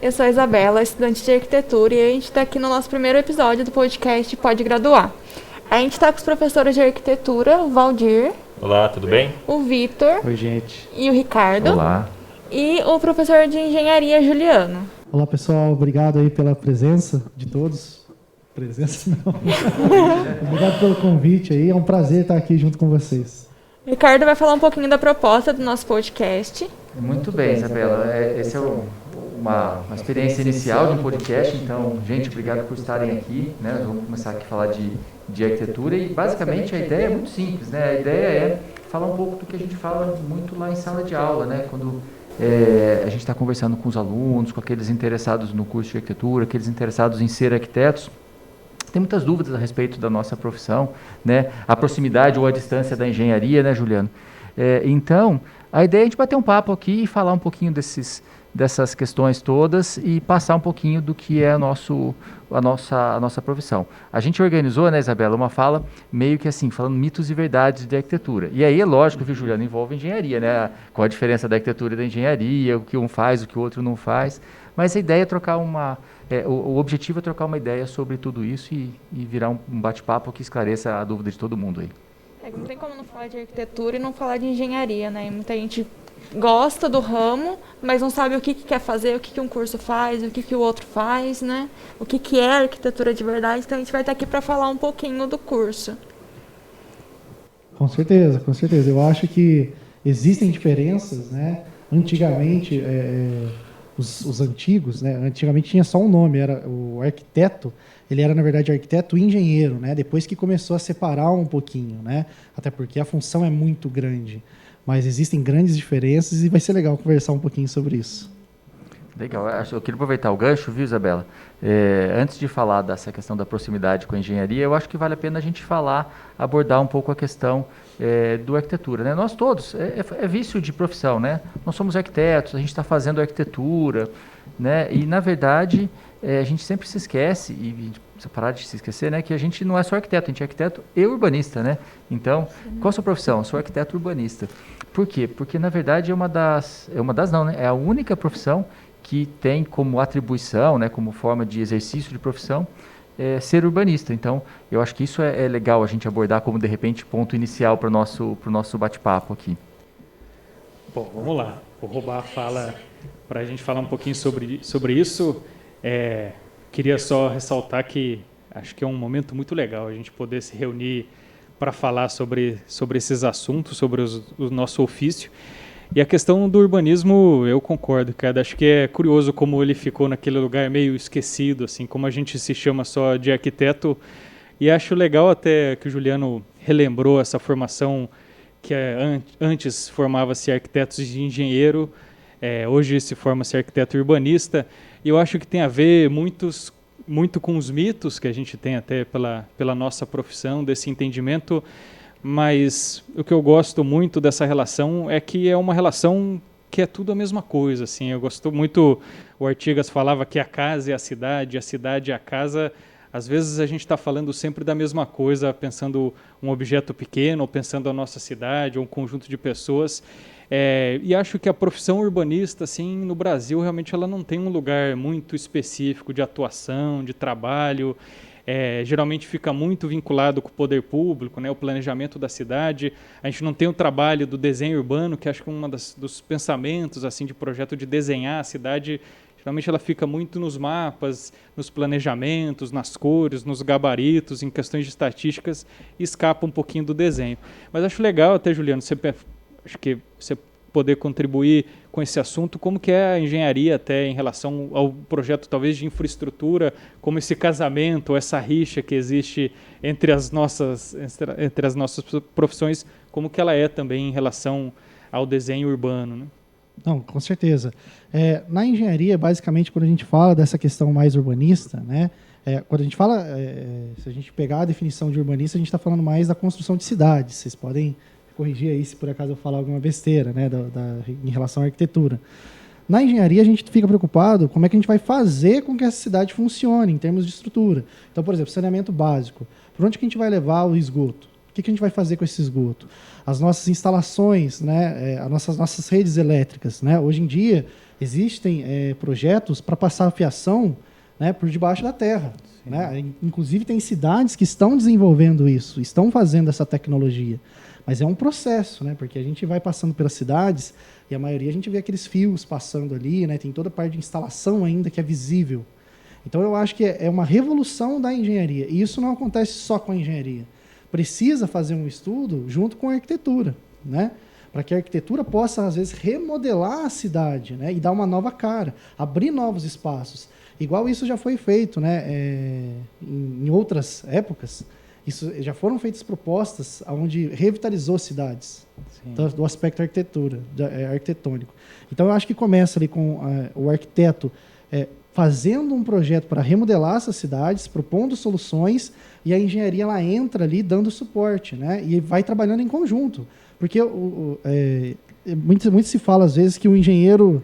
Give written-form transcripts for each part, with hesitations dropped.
Eu sou a Isabela, estudante de arquitetura, e a gente está aqui no nosso primeiro episódio do podcast Pode Graduar. A gente está com os professores de arquitetura, o Valdir. Olá, tudo bem? O Vitor. Oi, gente. E o Ricardo. Olá. E o professor de engenharia, Juliano. Olá, pessoal. Obrigado aí pela presença de todos. Presença não. Obrigado pelo convite aí. É um prazer estar aqui junto com vocês. O Ricardo vai falar um pouquinho da proposta do nosso podcast. Muito bem, Isabela. Esse é uma experiência inicial de um podcast, então, gente, obrigado por estarem aqui, né? Nós vamos começar aqui a falar de arquitetura e, basicamente, a ideia é muito simples, né? A ideia é falar um pouco do que a gente fala muito lá em sala de aula, né? Quando a gente está conversando com os alunos, com aqueles interessados no curso de arquitetura, aqueles interessados em ser arquitetos, tem muitas dúvidas a respeito da nossa profissão, né? A proximidade ou a distância da engenharia, né, Juliano? Então, a ideia é a gente bater um papo aqui e falar um pouquinho dessas questões todas e passar um pouquinho do que é a nossa profissão. A gente organizou, né, Isabela, uma fala meio que assim, falando mitos e verdades de arquitetura. E aí é lógico que, Juliano, envolve engenharia, né? Qual a diferença da arquitetura e da engenharia, o que um faz, o que o outro não faz. Mas a ideia é trocar o objetivo é trocar uma ideia sobre tudo isso e virar um bate-papo que esclareça a dúvida de todo mundo aí. Não tem como não falar de arquitetura e não falar de engenharia, né? Muita gente gosta do ramo, mas não sabe o que quer fazer, o que um curso faz, o que o outro faz, né? O que é arquitetura de verdade. Então a gente vai estar aqui para falar um pouquinho do curso. Com certeza, com certeza. Eu acho que existem diferenças, né? Antigamente, os antigos, né? Antigamente tinha só um nome, era o arquiteto. Ele era, na verdade, arquiteto e engenheiro, né? Depois que começou a separar um pouquinho, né? Até porque a função é muito grande. Mas existem grandes diferenças e vai ser legal conversar um pouquinho sobre isso. Legal. Eu queria aproveitar o gancho, viu, Isabela? Antes de falar dessa questão da proximidade com a engenharia, eu acho que vale a pena a gente abordar um pouco a questão do arquitetura, né? Nós todos, é vício de profissão, né? Nós somos arquitetos, a gente está fazendo arquitetura, né? E, na verdade, a gente sempre se esquece, e a gente precisa parar de se esquecer, né? Que a gente não é só arquiteto, a gente é arquiteto e urbanista, né? Então, qual a sua profissão? Eu sou arquiteto urbanista. Por quê? Porque, na verdade, é a única profissão que tem como atribuição, né, como forma de exercício de profissão, ser urbanista. Então, eu acho que isso é legal a gente abordar como, de repente, ponto inicial para o nosso bate-papo aqui. Bom, vamos lá. Vou roubar a fala para a gente falar um pouquinho sobre isso. Queria só ressaltar que acho que é um momento muito legal a gente poder se reunir para falar sobre esses assuntos, sobre o nosso ofício. E a questão do urbanismo, eu concordo, cara. Acho que é curioso como ele ficou naquele lugar meio esquecido, assim, como a gente se chama só de arquiteto. E acho legal até que o Juliano relembrou essa formação que antes formava-se arquitetos de engenheiro, hoje se forma-se arquiteto urbanista. E eu acho que tem a ver muito com os mitos que a gente tem até pela nossa profissão, desse entendimento. Mas o que eu gosto muito dessa relação é que é uma relação que é tudo a mesma coisa. Assim. Eu gosto muito, o Artigas falava que a casa é a cidade é a casa. Às vezes a gente está falando sempre da mesma coisa, pensando um objeto pequeno, ou pensando a nossa cidade, ou um conjunto de pessoas. E acho que a profissão urbanista, assim, no Brasil, realmente ela não tem um lugar muito específico de atuação, de trabalho. Geralmente fica muito vinculado com o poder público, né, o planejamento da cidade. A gente não tem o trabalho do desenho urbano, que acho que é dos pensamentos assim, de projeto de desenhar a cidade. Geralmente ela fica muito nos mapas, nos planejamentos, nas cores, nos gabaritos, em questões de estatísticas, e escapa um pouquinho do desenho. Mas acho legal até, Juliano, acho que você poder contribuir com esse assunto, como que é a engenharia até em relação ao projeto talvez de infraestrutura, como esse casamento, essa rixa que existe entre as nossas profissões, como que ela é também em relação ao desenho urbano, né? Não, com certeza. Na engenharia, basicamente, quando a gente fala dessa questão mais urbanista, né, quando a gente fala, se a gente pegar a definição de urbanista, a gente está falando mais da construção de cidades. Vocês podem corrigir aí se por acaso eu falar alguma besteira, né, em relação à arquitetura. Na engenharia, a gente fica preocupado como é que a gente vai fazer com que essa cidade funcione em termos de estrutura. Então, por exemplo, saneamento básico. Por onde que a gente vai levar o esgoto? O que a gente vai fazer com esse esgoto? As nossas instalações, né, as nossas redes elétricas. Né? Hoje em dia, Existem projetos para passar a fiação, né, por debaixo da terra. Né? Inclusive, tem cidades que estão desenvolvendo isso, estão fazendo essa tecnologia. Mas é um processo, né? Porque a gente vai passando pelas cidades e a maioria a gente vê aqueles fios passando ali, né? Tem toda a parte de instalação ainda que é visível. Então, eu acho que é uma revolução da engenharia. E isso não acontece só com a engenharia. Precisa fazer um estudo junto com a arquitetura, né? Para que a arquitetura possa, às vezes, remodelar a cidade, né? E dar uma nova cara, abrir novos espaços. Igual isso já foi feito, né? Em outras épocas, isso já foram feitas propostas onde revitalizou cidades, do aspecto arquitetônico. Então, eu acho que começa ali com o arquiteto fazendo um projeto para remodelar essas cidades, propondo soluções, e a engenharia ela entra ali dando suporte, né? E vai trabalhando em conjunto. Porque muito se fala, às vezes, que o engenheiro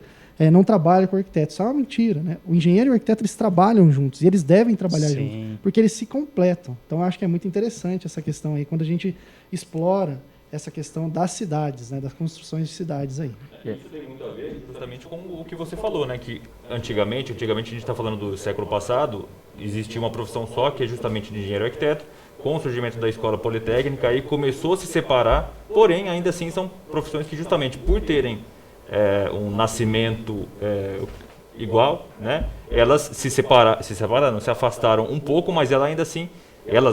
não trabalha com o arquiteto. Isso é uma mentira, né? O engenheiro e o arquiteto eles trabalham juntos, e eles devem trabalhar juntos, porque eles se completam. Então, eu acho que é muito interessante essa questão aí, quando a gente explora essa questão das cidades, né, das construções de cidades aí. Isso tem muito a ver justamente com o que você falou, né, que antigamente a gente está falando do século passado, existia uma profissão só, que é justamente de engenheiro e arquiteto. Com o surgimento da escola politécnica, aí começou a se separar, porém, ainda assim, são profissões que justamente por terem um nascimento igual, né, elas se afastaram um pouco, mas elas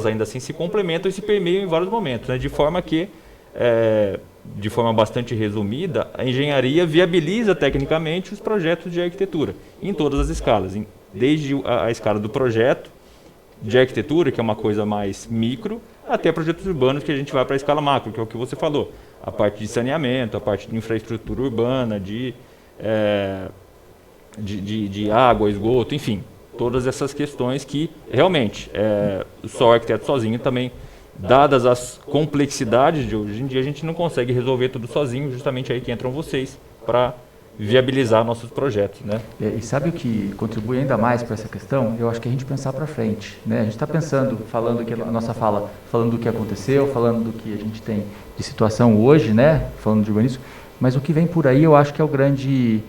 ainda assim se complementam e se permeiam em vários momentos, né, de forma que de forma bastante resumida, a engenharia viabiliza tecnicamente os projetos de arquitetura, em todas as escalas, desde a escala do projeto de arquitetura, que é uma coisa mais micro, até projetos urbanos, que a gente vai para a escala macro, que é o que você falou, a parte de saneamento, a parte de infraestrutura urbana, de água, esgoto, enfim, todas essas questões que realmente só o arquiteto sozinho também, dadas as complexidades de hoje em dia, a gente não consegue resolver tudo sozinho, justamente aí que entram vocês para viabilizar nossos projetos, né? E sabe o que contribui ainda mais para essa questão? Eu acho que a gente pensar para frente, né? A gente está pensando, falando que a nossa fala, falando do que aconteceu, falando do que a gente tem de situação hoje, né? Falando de urbanismo, mas o que vem por aí eu acho que é o grande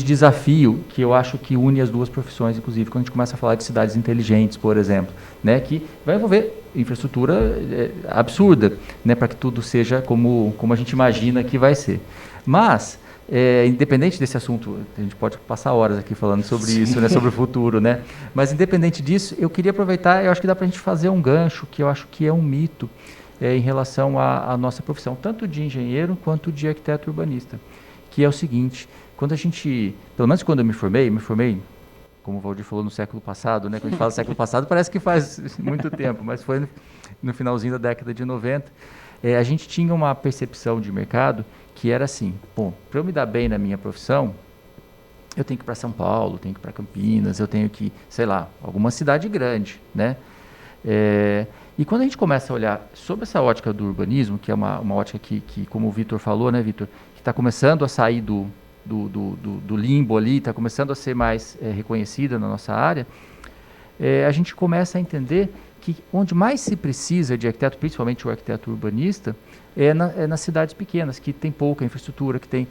desafio que eu acho que une as duas profissões, inclusive quando a gente começa a falar de cidades inteligentes, por exemplo, né? Que vai envolver infraestrutura absurda, né? Para que tudo seja como a gente imagina que vai ser. Mas independente desse assunto, a gente pode passar horas aqui falando sobre isso, né, sobre o futuro, né? Mas independente disso, eu queria aproveitar, eu acho que dá para a gente fazer um gancho, que eu acho que é um mito em relação à nossa profissão, tanto de engenheiro quanto de arquiteto urbanista, que é o seguinte: quando a gente, pelo menos quando eu me formei, como o Valdir falou, no século passado, né? Quando a gente fala século passado, parece que faz muito tempo, mas foi no finalzinho da década de 90, a gente tinha uma percepção de mercado que era assim: bom, para eu me dar bem na minha profissão, eu tenho que ir para São Paulo, tenho que ir para Campinas, eu tenho que, sei lá, alguma cidade grande, né? E quando a gente começa a olhar sobre essa ótica do urbanismo, que é uma ótica que como o Vitor falou, né, Vitor, que está começando a sair do limbo ali, está começando a ser mais reconhecida na nossa área, a gente começa a entender que onde mais se precisa de arquiteto, principalmente o arquiteto urbanista, é nas cidades pequenas, que tem pouca infraestrutura, que tem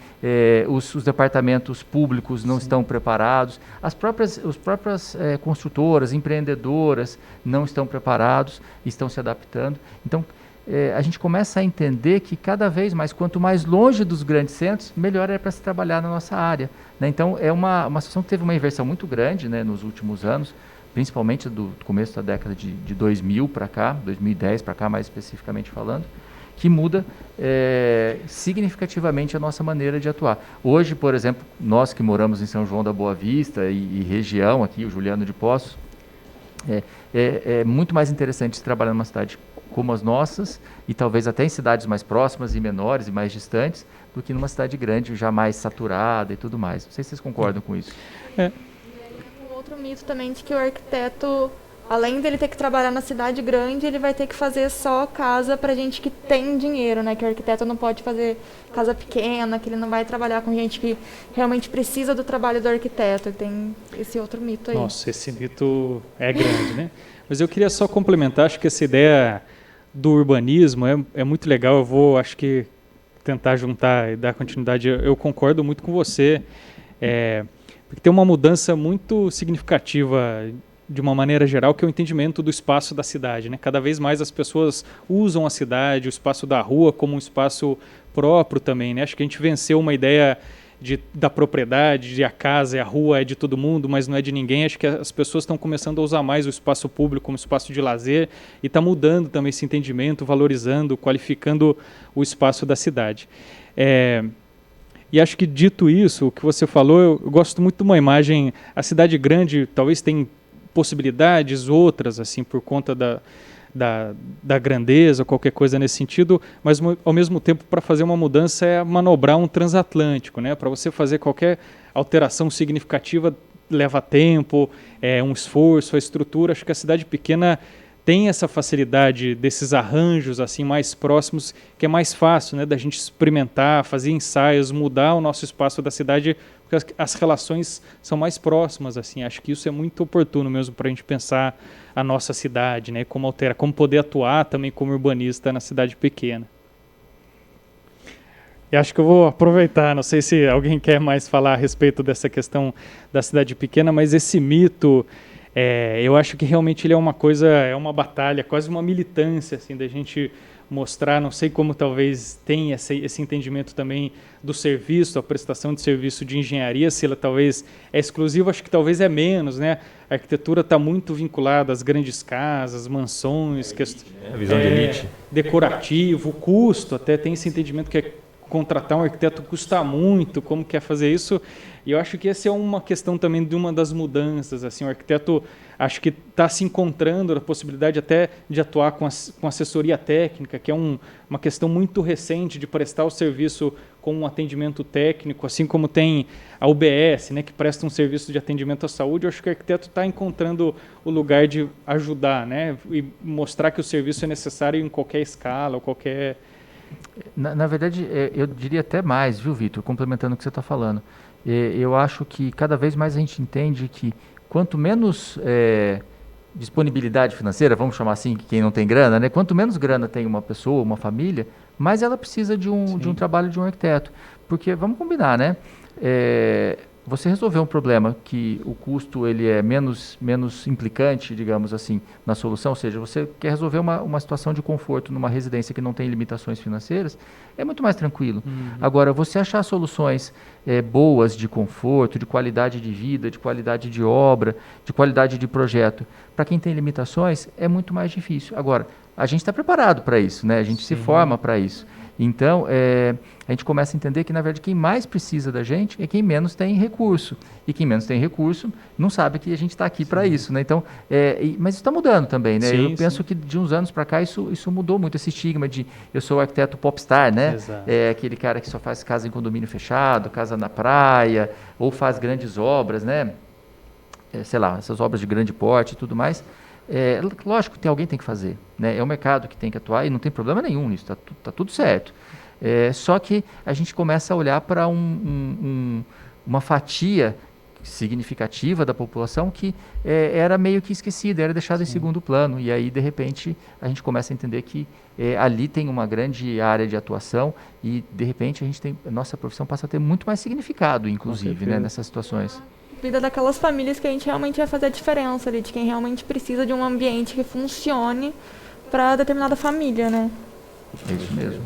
os departamentos públicos não estão preparados, as próprias construtoras, empreendedoras não estão preparados, estão se adaptando. Então, a gente começa a entender que cada vez mais, quanto mais longe dos grandes centros, melhor é para se trabalhar na nossa área, né? Então, é uma situação que teve uma inversão muito grande, né, nos últimos anos, principalmente do começo da década de 2000 para cá, 2010 para cá, mais especificamente falando, que muda significativamente a nossa maneira de atuar. Hoje, por exemplo, nós que moramos em São João da Boa Vista e região aqui, o Juliano de Poços, é muito mais interessante trabalhar numa cidade como as nossas, e talvez até em cidades mais próximas e menores e mais distantes, do que numa cidade grande, já mais saturada e tudo mais. Não sei se vocês concordam com isso. Um outro mito também de que o arquiteto, além dele ter que trabalhar na cidade grande, ele vai ter que fazer só casa para gente que tem dinheiro, né? Que o arquiteto não pode fazer casa pequena, que ele não vai trabalhar com gente que realmente precisa do trabalho do arquiteto. Tem esse outro mito aí. Nossa, esse mito é grande, né? Mas eu queria só complementar, acho que essa ideia do urbanismo é muito legal. Eu vou, acho que, tentar juntar e dar continuidade. Eu concordo muito com você. Porque tem uma mudança muito significativa de uma maneira geral, que é o entendimento do espaço da cidade, né? Cada vez mais as pessoas usam a cidade, o espaço da rua como um espaço próprio também, né? Acho que a gente venceu uma ideia da propriedade, de a casa e a rua é de todo mundo, mas não é de ninguém. Acho que as pessoas estão começando a usar mais o espaço público como espaço de lazer e está mudando também esse entendimento, valorizando, qualificando o espaço da cidade. E acho que, dito isso, o que você falou, eu gosto muito de uma imagem. A cidade grande talvez tenha possibilidades outras, assim, por conta da grandeza, qualquer coisa nesse sentido, mas ao mesmo tempo, para fazer uma mudança é manobrar um transatlântico, né? Para você fazer qualquer alteração significativa leva tempo, um esforço, a estrutura. Acho que a cidade pequena tem essa facilidade desses arranjos assim mais próximos, que é mais fácil, né, da gente experimentar, fazer ensaios, mudar o nosso espaço da cidade, porque as relações são mais próximas. Assim, acho que isso é muito oportuno mesmo para a gente pensar a nossa cidade, né, como alterar, como poder atuar também como urbanista na cidade pequena. E acho que eu vou aproveitar, não sei se alguém quer mais falar a respeito dessa questão da cidade pequena, mas esse mito, eu acho que realmente ele é uma coisa, é uma batalha, quase uma militância, assim, da gente mostrar, não sei como talvez tenha esse entendimento também do serviço, a prestação de serviço de engenharia, se ela talvez é exclusiva, acho que talvez é menos, né? A arquitetura está muito vinculada às grandes casas, mansões, visão de elite, decorativo, o custo, até tem esse entendimento que contratar um arquiteto custa muito, como quer fazer isso. E eu acho que essa é uma questão também de uma das mudanças. Assim, o arquiteto acho que está se encontrando a possibilidade até de atuar com assessoria técnica, que é uma questão muito recente de prestar o serviço com um atendimento técnico, assim como tem a UBS, né, que presta um serviço de atendimento à saúde. Eu acho que o arquiteto está encontrando o lugar de ajudar, né, e mostrar que o serviço é necessário em qualquer escala ou qualquer... Na verdade, eu diria até mais, viu, Vitor, complementando o que você está falando. Eu acho que cada vez mais a gente entende que quanto menos disponibilidade financeira, vamos chamar assim, quem não tem grana, né? Quanto menos grana tem uma pessoa, uma família, mais ela precisa de um trabalho de um arquiteto. Porque, vamos combinar, né? Você resolver um problema que o custo ele é menos implicante, digamos assim, na solução, ou seja, você quer resolver uma situação de conforto numa residência que não tem limitações financeiras, é muito mais tranquilo. Agora, você achar soluções boas de conforto, de qualidade de vida, de qualidade de obra, de qualidade de projeto, para quem tem limitações, é muito mais difícil. Agora, a gente está preparado para isso, né? A gente se forma para isso. Então, a gente começa a entender que, na verdade, quem mais precisa da gente é quem menos tem recurso. E quem menos tem recurso não sabe que a gente está aqui para isso, né? Então, mas isso está mudando também, né? Eu penso que de uns anos para cá isso mudou muito, esse estigma de eu sou o arquiteto popstar, né? Exato. Aquele cara que só faz casa em condomínio fechado, casa na praia, ou faz grandes obras, né? Sei lá, essas obras de grande porte e tudo mais. Lógico que alguém tem que fazer, né? É o mercado que tem que atuar e não tem problema nenhum nisso, tá tudo certo. Só que a gente começa a olhar para uma fatia significativa da população que era meio que esquecida, era deixada em segundo plano. E aí, de repente, a gente começa a entender que ali tem uma grande área de atuação e, de repente, a nossa profissão passa a ter muito mais significado, inclusive, né, nessas situações. Vida daquelas famílias que a gente realmente vai fazer a diferença ali, de quem realmente precisa de um ambiente que funcione para determinada família, né? É isso mesmo.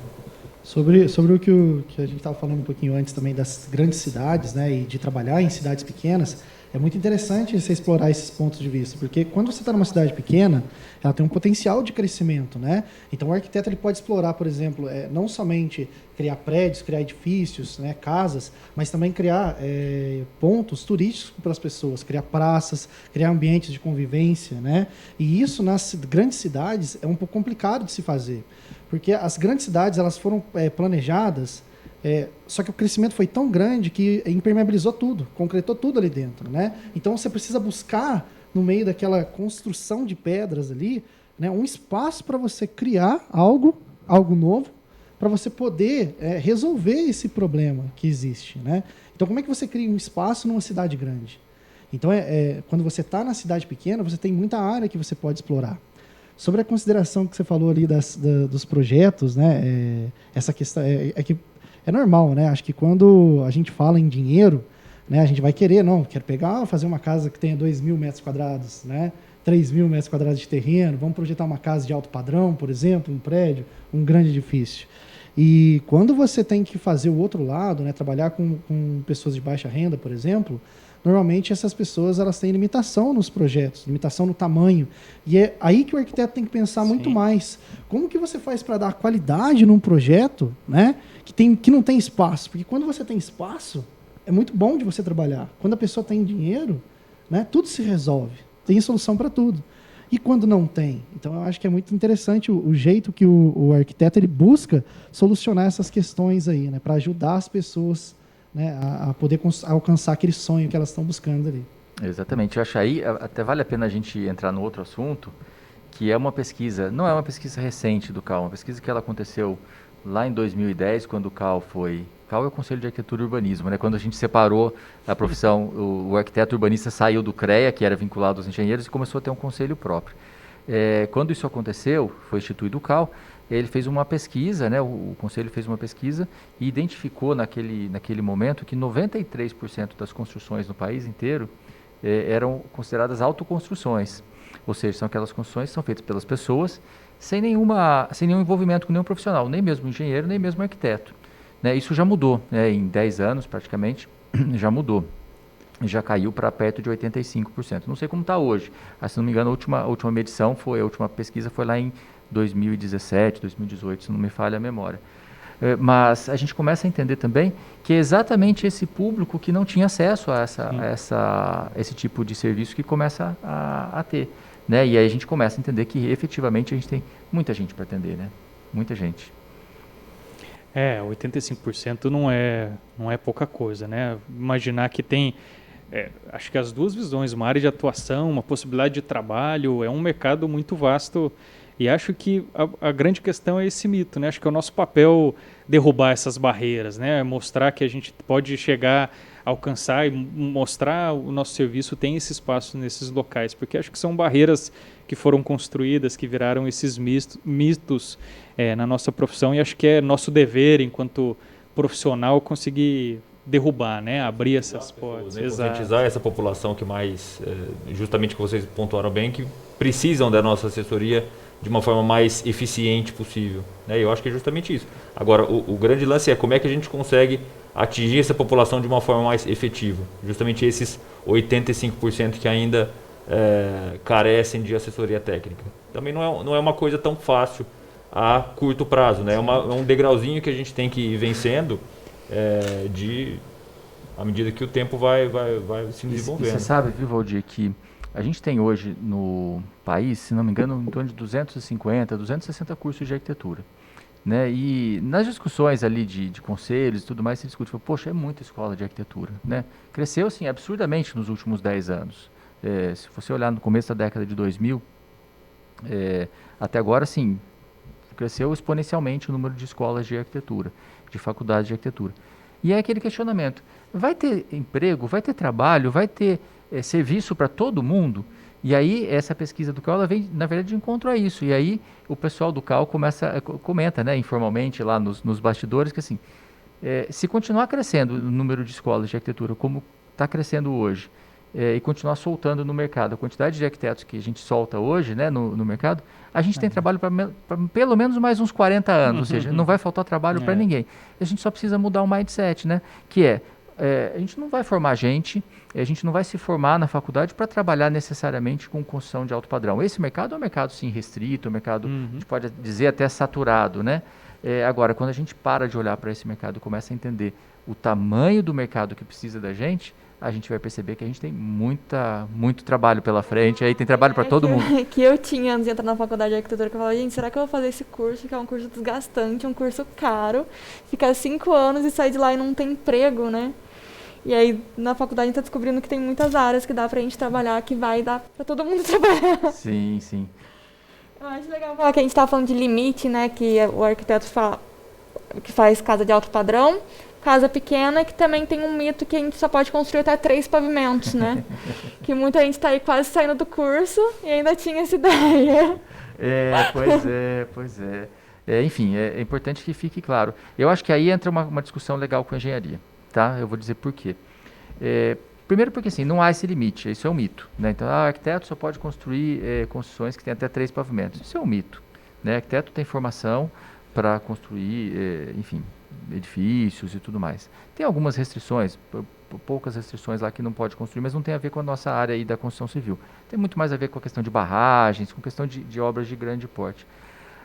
Sobre o que a gente estava falando um pouquinho antes também das grandes cidades, né, e de trabalhar em cidades pequenas, é muito interessante você explorar esses pontos de vista, porque quando você está numa cidade pequena, ela tem um potencial de crescimento, né? Então o arquiteto ele pode explorar, por exemplo, não somente criar prédios, criar edifícios, né, casas, mas também criar pontos turísticos para as pessoas, criar praças, criar ambientes de convivência, né? E isso nas grandes cidades é um pouco complicado de se fazer, porque as grandes cidades elas foram planejadas, só que o crescimento foi tão grande que impermeabilizou tudo, concretou tudo ali dentro, né? Então você precisa buscar, no meio daquela construção de pedras ali, né, um espaço para você criar algo novo, para você poder resolver esse problema que existe, né? Então como é que você cria um espaço numa cidade grande? Então quando você está na cidade pequena, você tem muita área que você pode explorar. Sobre a consideração que você falou ali dos projetos, né? Essa questão que é normal, né? Acho que quando a gente fala em dinheiro, né? A gente vai querer, não, quero fazer uma casa que tenha 2.000 metros quadrados, né? 3.000 metros quadrados de terreno, vamos projetar uma casa de alto padrão, por exemplo, um prédio, um grande edifício. E quando você tem que fazer o outro lado, né, trabalhar com pessoas de baixa renda, por exemplo, normalmente essas pessoas elas têm limitação nos projetos, limitação no tamanho. E é aí que o arquiteto tem que pensar muito mais. Como que você faz para dar qualidade num projeto, né, que não tem espaço? Porque quando você tem espaço, é muito bom de você trabalhar. Quando a pessoa tem dinheiro, né, tudo se resolve. Tem solução para tudo. E quando não tem? Então, eu acho que é muito interessante o jeito que o arquiteto ele busca solucionar essas questões aí, né, para ajudar as pessoas, né, a poder alcançar aquele sonho que elas estão buscando ali. Exatamente. Eu acho aí, até vale a pena a gente entrar no outro assunto, que é uma pesquisa, não é uma pesquisa recente do CAL, uma pesquisa que ela aconteceu lá em 2010, quando o CAL foi... CAL é o Conselho de Arquitetura e Urbanismo, né? Quando a gente separou a profissão, o arquiteto urbanista saiu do CREA, que era vinculado aos engenheiros, e começou a ter um conselho próprio. Quando isso aconteceu, foi instituído o CAL, ele fez uma pesquisa, né? O conselho fez uma pesquisa e identificou naquele momento que 93% das construções no país inteiro eram consideradas autoconstruções, ou seja, são aquelas construções que são feitas pelas pessoas sem nenhum envolvimento com nenhum profissional, nem mesmo engenheiro, nem mesmo arquiteto. Né, isso já mudou, né, em 10 anos praticamente, já mudou. Já caiu para perto de 85%. Não sei como está hoje. Se não me engano, a última medição, a última pesquisa foi lá em 2017, 2018, se não me falha a memória. Mas a gente começa a entender também que é exatamente esse público que não tinha acesso a esse tipo de serviço que começa a ter. Né? E aí a gente começa a entender que efetivamente a gente tem muita gente para atender, né? Muita gente. 85% não é pouca coisa, né? Imaginar que tem, acho que as duas visões, uma área de atuação, uma possibilidade de trabalho, é um mercado muito vasto e acho que a grande questão é esse mito, né? Acho que é o nosso papel derrubar essas barreiras, né? Mostrar que a gente pode chegar, alcançar e mostrar o nosso serviço tem esse espaço nesses locais, porque acho que são barreiras que foram construídas, que viraram esses mitos na nossa profissão e acho que é nosso dever, enquanto profissional, conseguir derrubar, né? Abrir essas portas. Né? Conscientizar essa população que mais, justamente que vocês pontuaram bem, que precisam da nossa assessoria de uma forma mais eficiente possível. Né? Eu acho que é justamente isso. Agora, o grande lance é como é que a gente consegue atingir essa população de uma forma mais efetiva. Justamente esses 85% que ainda carecem de assessoria técnica. Também não é uma coisa tão fácil a curto prazo, né? É um degrauzinho que a gente tem que ir vencendo à medida que o tempo vai se desenvolvendo. E você sabe, viu, Valdir, que a gente tem hoje no país, se não me engano, em torno de 250, 260 cursos de arquitetura. Né? E nas discussões ali de conselhos e tudo mais, se discute, poxa, é muita escola de arquitetura. Né? Cresceu, assim, absurdamente nos últimos 10 anos. Se você olhar no começo da década de 2000, até agora, sim, cresceu exponencialmente o número de escolas de arquitetura, de faculdades de arquitetura. E é aquele questionamento, vai ter emprego, vai ter trabalho, vai ter serviço para todo mundo? E aí essa pesquisa do CAL ela vem, na verdade, de encontro a isso. E aí o pessoal do CAL comenta, né, informalmente lá nos bastidores, que assim, se continuar crescendo o número de escolas de arquitetura como está crescendo hoje, e continuar soltando no mercado a quantidade de arquitetos que a gente solta hoje, né, no mercado, a gente tem trabalho para pelo menos mais uns 40 anos, ou seja, não vai faltar trabalho para ninguém. A gente só precisa mudar o mindset, né, que a gente não vai formar gente, a gente não vai se formar na faculdade para trabalhar necessariamente com construção de alto padrão. Esse mercado é um mercado, sim, restrito, um mercado, a gente pode dizer até saturado, né? Agora, quando a gente para de olhar para esse mercado e começa a entender o tamanho do mercado que precisa da gente, a gente vai perceber que a gente tem muito trabalho pela frente, aí tem trabalho para todo mundo. Que eu tinha antes de entrar na faculdade de arquitetura, que eu falava, gente, será que eu vou fazer esse curso, que é um curso desgastante, um curso caro, ficar 5 anos e sair de lá e não ter emprego, né? E aí, na faculdade, a gente tá descobrindo que tem muitas áreas que dá pra gente trabalhar, que vai dar pra todo mundo trabalhar. Sim, sim. Eu acho legal falar que a gente tá falando de limite, né? Que o arquiteto que faz casa de alto padrão, casa pequena, que também tem um mito que a gente só pode construir até 3 pavimentos, né? Que muita gente tá aí quase saindo do curso e ainda tinha essa ideia. Pois é. Enfim, é importante que fique claro. Eu acho que aí entra uma discussão legal com a engenharia, tá? Eu vou dizer por quê. Primeiro porque assim, não há esse limite, isso é um mito, né? Então, o arquiteto só pode construir construções que têm até 3 pavimentos. Isso é um mito, né? O arquiteto tem formação para construir, enfim, edifícios e tudo mais. Tem algumas restrições, poucas restrições lá que não pode construir, mas não tem a ver com a nossa área aí da construção civil. Tem muito mais a ver com a questão de barragens, com a questão de obras de grande porte.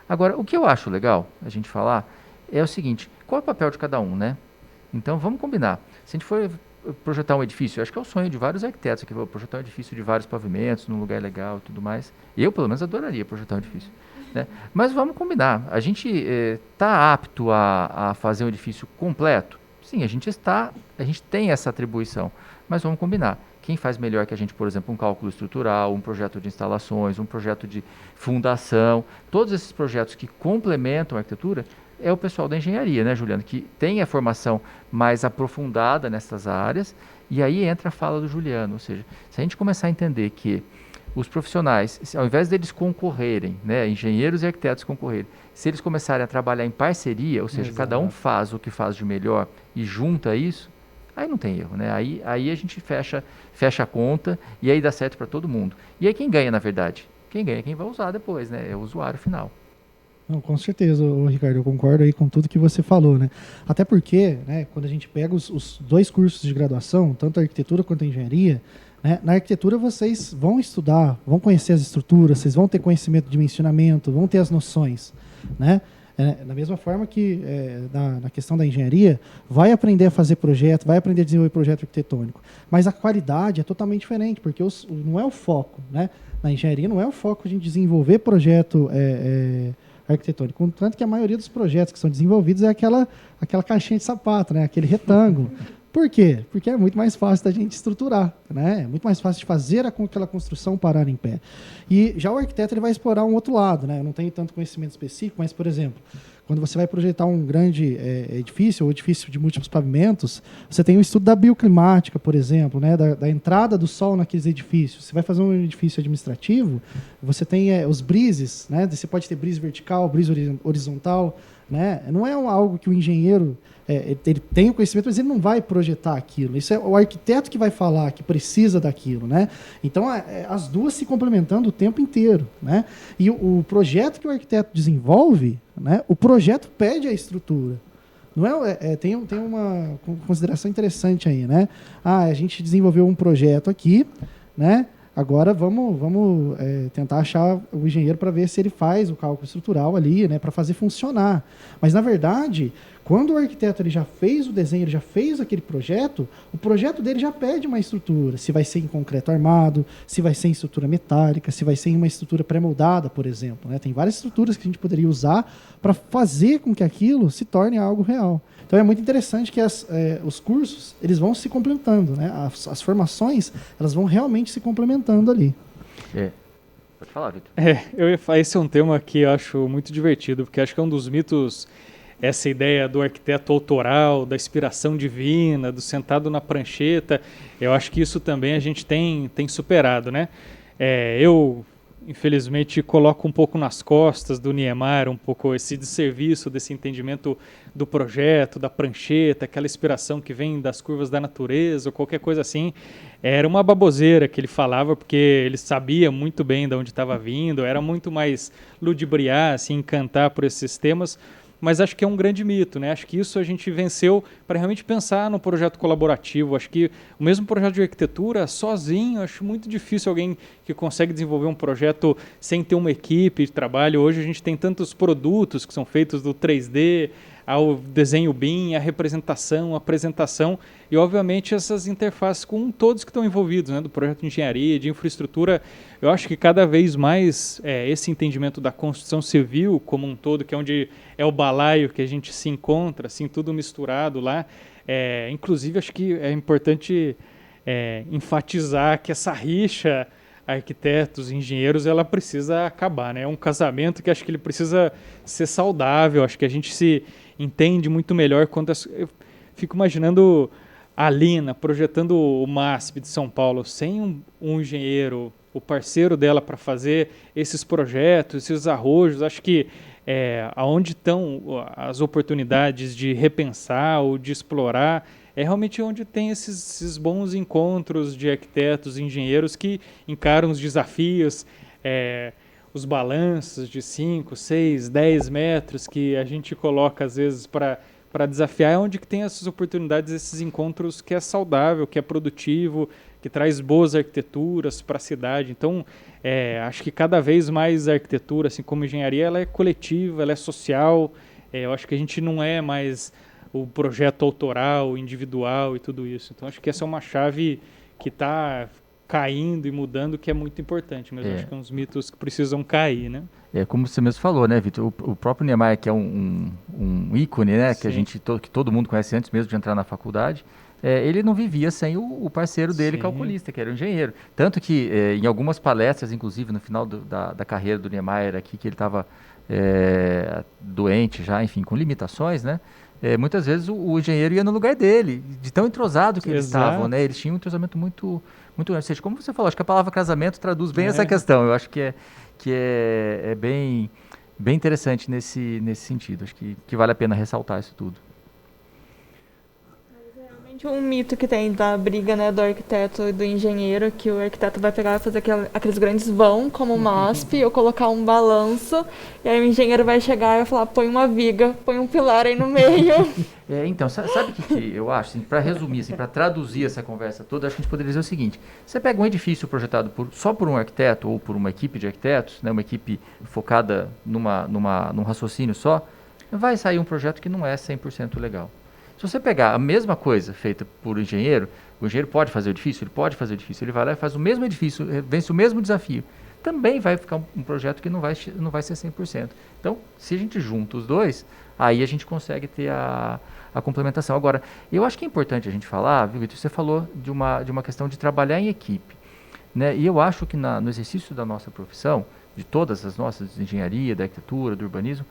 Agora, o que eu acho legal a gente falar é o seguinte, qual é o papel de cada um, né? Então, vamos combinar. Se a gente for projetar um edifício, eu acho que é o sonho de vários arquitetos aqui, vou projetar um edifício de vários pavimentos, num lugar legal e tudo mais. Eu, pelo menos, adoraria projetar um edifício, né? Mas vamos combinar, a gente está apto a fazer um edifício completo? Sim, a gente tem essa atribuição, mas vamos combinar. Quem faz melhor que a gente, por exemplo, um cálculo estrutural, um projeto de instalações, um projeto de fundação, todos esses projetos que complementam a arquitetura, é o pessoal da engenharia, né, Juliano, que tem a formação mais aprofundada nessas áreas, e aí entra a fala do Juliano, ou seja, se a gente começar a entender que os profissionais, ao invés deles concorrerem, né, engenheiros e arquitetos concorrerem, se eles começarem a trabalhar em parceria, ou seja, cada um faz o que faz de melhor e junta isso, aí não tem erro, né? Aí a gente fecha a conta e aí dá certo para todo mundo. E aí quem ganha, na verdade? Quem ganha é quem vai usar depois, né? É o usuário final. Não, com certeza, Ricardo, eu concordo aí com tudo que você falou, né? Até porque, né, quando a gente pega os 2 cursos de graduação, tanto a arquitetura quanto a engenharia, né, na arquitetura vocês vão estudar, vão conhecer as estruturas, vocês vão ter conhecimento de dimensionamento, vão ter as noções, né? Da mesma forma que na questão da engenharia, vai aprender a fazer projeto, vai aprender a desenvolver projeto arquitetônico. Mas a qualidade é totalmente diferente, porque não é o foco, né? Na engenharia não é o foco a gente desenvolver projeto arquitetônico. Tanto que a maioria dos projetos que são desenvolvidos é aquela caixinha de sapato, né? Aquele retângulo. Por quê? Porque é muito mais fácil da gente estruturar, né? É muito mais fácil de fazer aquela construção parar em pé. E já o arquiteto ele vai explorar um outro lado, né? Eu não tenho tanto conhecimento específico, mas, por exemplo, quando você vai projetar um grande edifício, ou edifício de múltiplos pavimentos, você tem o estudo da bioclimática, por exemplo, né? Da entrada do sol naqueles edifícios. Você vai fazer um edifício administrativo, você tem os brises, né? Você pode ter brise vertical, brise horizontal, né? Não é algo que o engenheiro ele tem o conhecimento, mas ele não vai projetar aquilo. Isso é o arquiteto que vai falar, que precisa daquilo, né? Então, as duas se complementando o tempo inteiro, né? E o projeto que o arquiteto desenvolve, né? O projeto pede a estrutura. Não tem uma consideração interessante aí, né? A gente desenvolveu um projeto aqui, né? Agora vamos tentar achar o engenheiro para ver se ele faz o cálculo estrutural ali, né, para fazer funcionar. Mas, na verdade, quando o arquiteto ele já fez o desenho, ele já fez aquele projeto, o projeto dele já pede uma estrutura. Se vai ser em concreto armado, se vai ser em estrutura metálica, se vai ser em uma estrutura pré-moldada, por exemplo, né? Tem várias estruturas que a gente poderia usar para fazer com que aquilo se torne algo real. Então é muito interessante que os cursos eles vão se complementando, né? As formações elas vão realmente se complementando ali. Pode falar, Vitor. Esse é um tema que eu acho muito divertido, porque acho que é um dos mitos, essa ideia do arquiteto autoral, da inspiração divina, do sentado na prancheta. Eu acho que isso também a gente tem superado, né? Eu, infelizmente, coloco um pouco nas costas do Niemeyer, um pouco esse desserviço desse entendimento do projeto, da prancheta, aquela inspiração que vem das curvas da natureza ou qualquer coisa assim. Era uma baboseira que ele falava, porque ele sabia muito bem de onde estava vindo, era muito mais ludibriar, assim, encantar por esses temas, mas acho que é um grande mito, né? Acho que isso a gente venceu para realmente pensar no projeto colaborativo. Acho que o mesmo projeto de arquitetura, sozinho, acho muito difícil alguém que consegue desenvolver um projeto sem ter uma equipe de trabalho. Hoje a gente tem tantos produtos que são feitos do 3D, ao desenho BIM, a representação, a apresentação e, obviamente, essas interfaces com todos que estão envolvidos, né, do projeto de engenharia, de infraestrutura. Eu acho que cada vez mais esse entendimento da construção civil como um todo, que é onde é o balaio que a gente se encontra, assim, tudo misturado lá. Inclusive, acho que é importante enfatizar que essa rixa arquitetos, engenheiros, ela precisa acabar, né? É um casamento que acho que ele precisa ser saudável, acho que a gente se entende muito melhor quando eu fico imaginando a Lina projetando o MASP de São Paulo sem um engenheiro, o parceiro dela para fazer esses projetos, esses arrojos. Acho que aonde estão as oportunidades de repensar ou de explorar é realmente onde tem esses bons encontros de arquitetos e engenheiros que encaram os desafios, os balanços de 5, 6, 10 metros que a gente coloca às vezes para desafiar, é onde que tem essas oportunidades, esses encontros que é saudável, que é produtivo, que traz boas arquiteturas para a cidade. Então, acho que cada vez mais a arquitetura, assim como a engenharia, ela é coletiva, ela é social. Eu acho que a gente não é mais o projeto autoral, individual e tudo isso. Então, acho que essa é uma chave que está caindo e mudando, que é muito importante. Mas acho que é uns mitos que precisam cair, né? Como você mesmo falou, né, Vitor? O próprio Niemeyer, que é um ícone, né, que todo mundo conhece antes mesmo de entrar na faculdade, ele não vivia sem o parceiro dele, calculista, que era o engenheiro. Tanto que em algumas palestras, inclusive no final da carreira do Niemeyer aqui, que ele estava doente já, enfim, com limitações, né? Muitas vezes o engenheiro ia no lugar dele, de tão entrosado que eles estavam, né? Eles tinham um entrosamento muito grande. Ou seja, como você falou, acho que a palavra casamento traduz bem essa questão. Eu acho que é bem interessante nesse sentido. Acho que vale a pena ressaltar isso tudo. Um mito que tem da briga, né, do arquiteto e do engenheiro, que o arquiteto vai pegar e fazer aqueles grandes vão, como o MASP, ou colocar um balanço, e aí o engenheiro vai chegar e vai falar, põe uma viga, põe um pilar aí no meio. Então, sabe o que eu acho? Assim, para resumir, assim, para traduzir essa conversa toda, acho que a gente poderia dizer o seguinte: você pega um edifício projetado só por um arquiteto ou por uma equipe de arquitetos, né, uma equipe focada num raciocínio só, vai sair um projeto que não é 100% legal. Se você pegar a mesma coisa feita por engenheiro, o engenheiro pode fazer o edifício? Ele pode fazer o edifício. Ele vai lá e faz o mesmo edifício, vence o mesmo desafio. Também vai ficar um projeto que não vai ser 100%. Então, se a gente junta os dois, aí a gente consegue ter a complementação. Agora, eu acho que é importante a gente falar, viu, Vitor? Você falou de uma questão de trabalhar em equipe, né? E eu acho que no exercício da nossa profissão, de todas as nossas, de engenharia, da arquitetura, do urbanismo,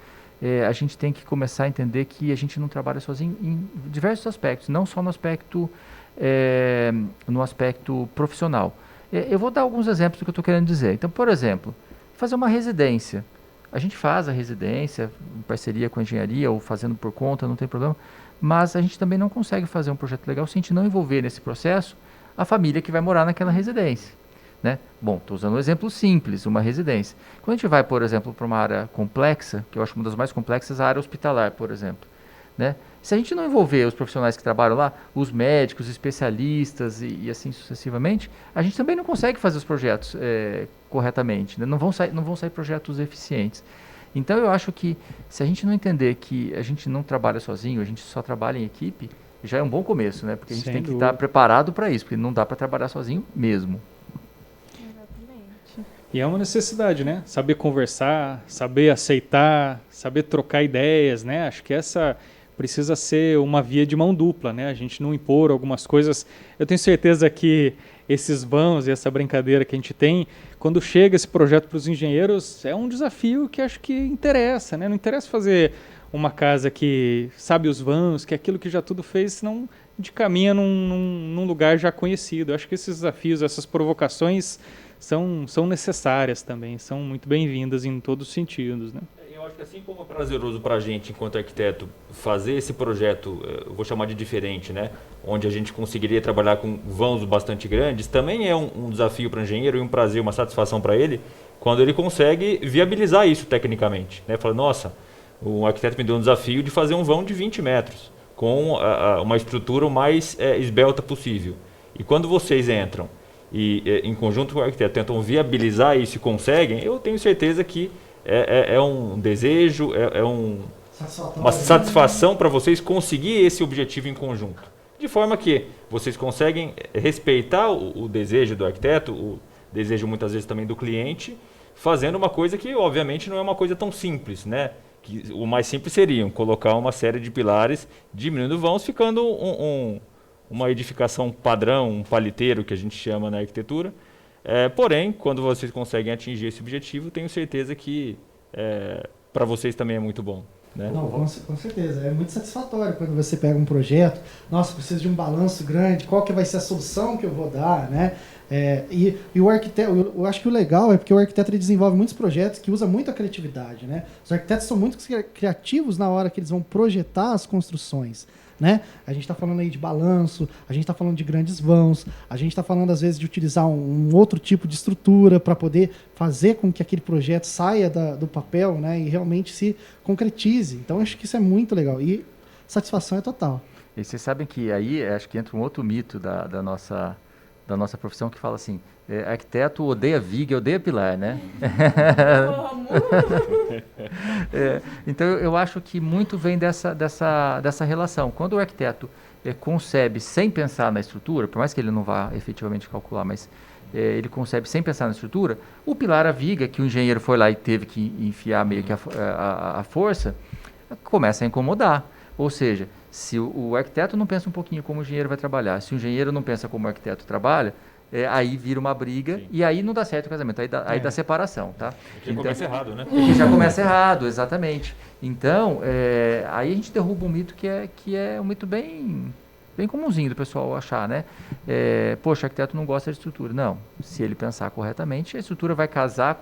a gente tem que começar a entender que a gente não trabalha sozinho em diversos aspectos, não só no aspecto profissional. Eu vou dar alguns exemplos do que eu estou querendo dizer. Então, por exemplo, fazer uma residência. A gente faz a residência em parceria com a engenharia ou fazendo por conta, não tem problema, mas a gente também não consegue fazer um projeto legal se a gente não envolver nesse processo a família que vai morar naquela residência. Né? Bom, estou usando um exemplo simples, uma residência. Quando a gente vai, por exemplo, para uma área complexa, que eu acho uma das mais complexas, a área hospitalar, por exemplo, né? Se a gente não envolver os profissionais que trabalham lá, os médicos, os especialistas e assim sucessivamente, a gente também não consegue fazer os projetos corretamente, né? Não vão sair projetos eficientes. Então eu acho que se a gente não entender que a gente não trabalha sozinho, a gente só trabalha em equipe, já é um bom começo, né? Porque a gente tem que estar preparado para isso, porque não dá para trabalhar sozinho mesmo. E é uma necessidade, né? Saber conversar, saber aceitar, saber trocar ideias, né? Acho que essa precisa ser uma via de mão dupla, né? A gente não impor algumas coisas. Eu tenho certeza que esses vãos e essa brincadeira que a gente tem, quando chega esse projeto para os engenheiros, é um desafio que acho que interessa, né? Não interessa fazer uma casa que sabe os vãos, que aquilo que já tudo fez, senão a gente caminha num lugar já conhecido. Acho que esses desafios, essas provocações são necessárias também, são muito bem-vindas em todos os sentidos, né? Eu acho que assim como é prazeroso para a gente, enquanto arquiteto, fazer esse projeto, eu vou chamar de diferente, né? Onde a gente conseguiria trabalhar com vãos bastante grandes, também é um desafio para o engenheiro e um prazer, uma satisfação para ele, quando ele consegue viabilizar isso tecnicamente, né? Fala, nossa, o arquiteto me deu um desafio de fazer um vão de 20 metros, com uma estrutura o mais esbelta possível. E quando vocês entram e em conjunto com o arquiteto tentam viabilizar isso e conseguem, eu tenho certeza que é um desejo, uma satisfação para vocês conseguir esse objetivo em conjunto. De forma que vocês conseguem respeitar o desejo do arquiteto, o desejo muitas vezes também do cliente, fazendo uma coisa que obviamente não é uma coisa tão simples, né? Que o mais simples seria colocar uma série de pilares, diminuindo vãos, ficando uma edificação padrão, um paliteiro que a gente chama na arquitetura. Porém, quando vocês conseguem atingir esse objetivo, tenho certeza que para vocês também é muito bom. Né? Não, com certeza. É muito satisfatório quando você pega um projeto, nossa, preciso de um balanço grande, qual que vai ser a solução que eu vou dar, né? E o arquiteto, eu acho que o legal é porque o arquiteto ele desenvolve muitos projetos que usa muito a criatividade, né? Os arquitetos são muito criativos na hora que eles vão projetar as construções. né? A gente está falando aí de balanço, a gente está falando de grandes vãos, a gente está falando às vezes de utilizar um outro tipo de estrutura para poder fazer com que aquele projeto saia do papel, né? E realmente se concretize. Então acho que isso é muito legal e satisfação é total. E vocês sabem que aí acho que entra um outro mito da nossa profissão que fala assim, arquiteto odeia viga, odeia pilar, né? Então eu acho que muito vem dessa relação. Quando o arquiteto concebe sem pensar na estrutura, por mais que ele não vá efetivamente calcular, mas ele concebe sem pensar na estrutura, o pilar, a viga, que o engenheiro foi lá e teve que enfiar meio que a força, começa a incomodar. Ou seja, se o arquiteto não pensa um pouquinho como o engenheiro vai trabalhar, se o engenheiro não pensa como o arquiteto trabalha, aí vira uma briga. Sim. E aí não dá certo o casamento, aí dá separação, tá? Já começa errado, né? Que já começa errado, exatamente. Então, aí a gente derruba um mito que é um mito bem comumzinho do pessoal achar, né? Poxa, o arquiteto não gosta de estrutura. Não, se ele pensar corretamente, a estrutura vai casar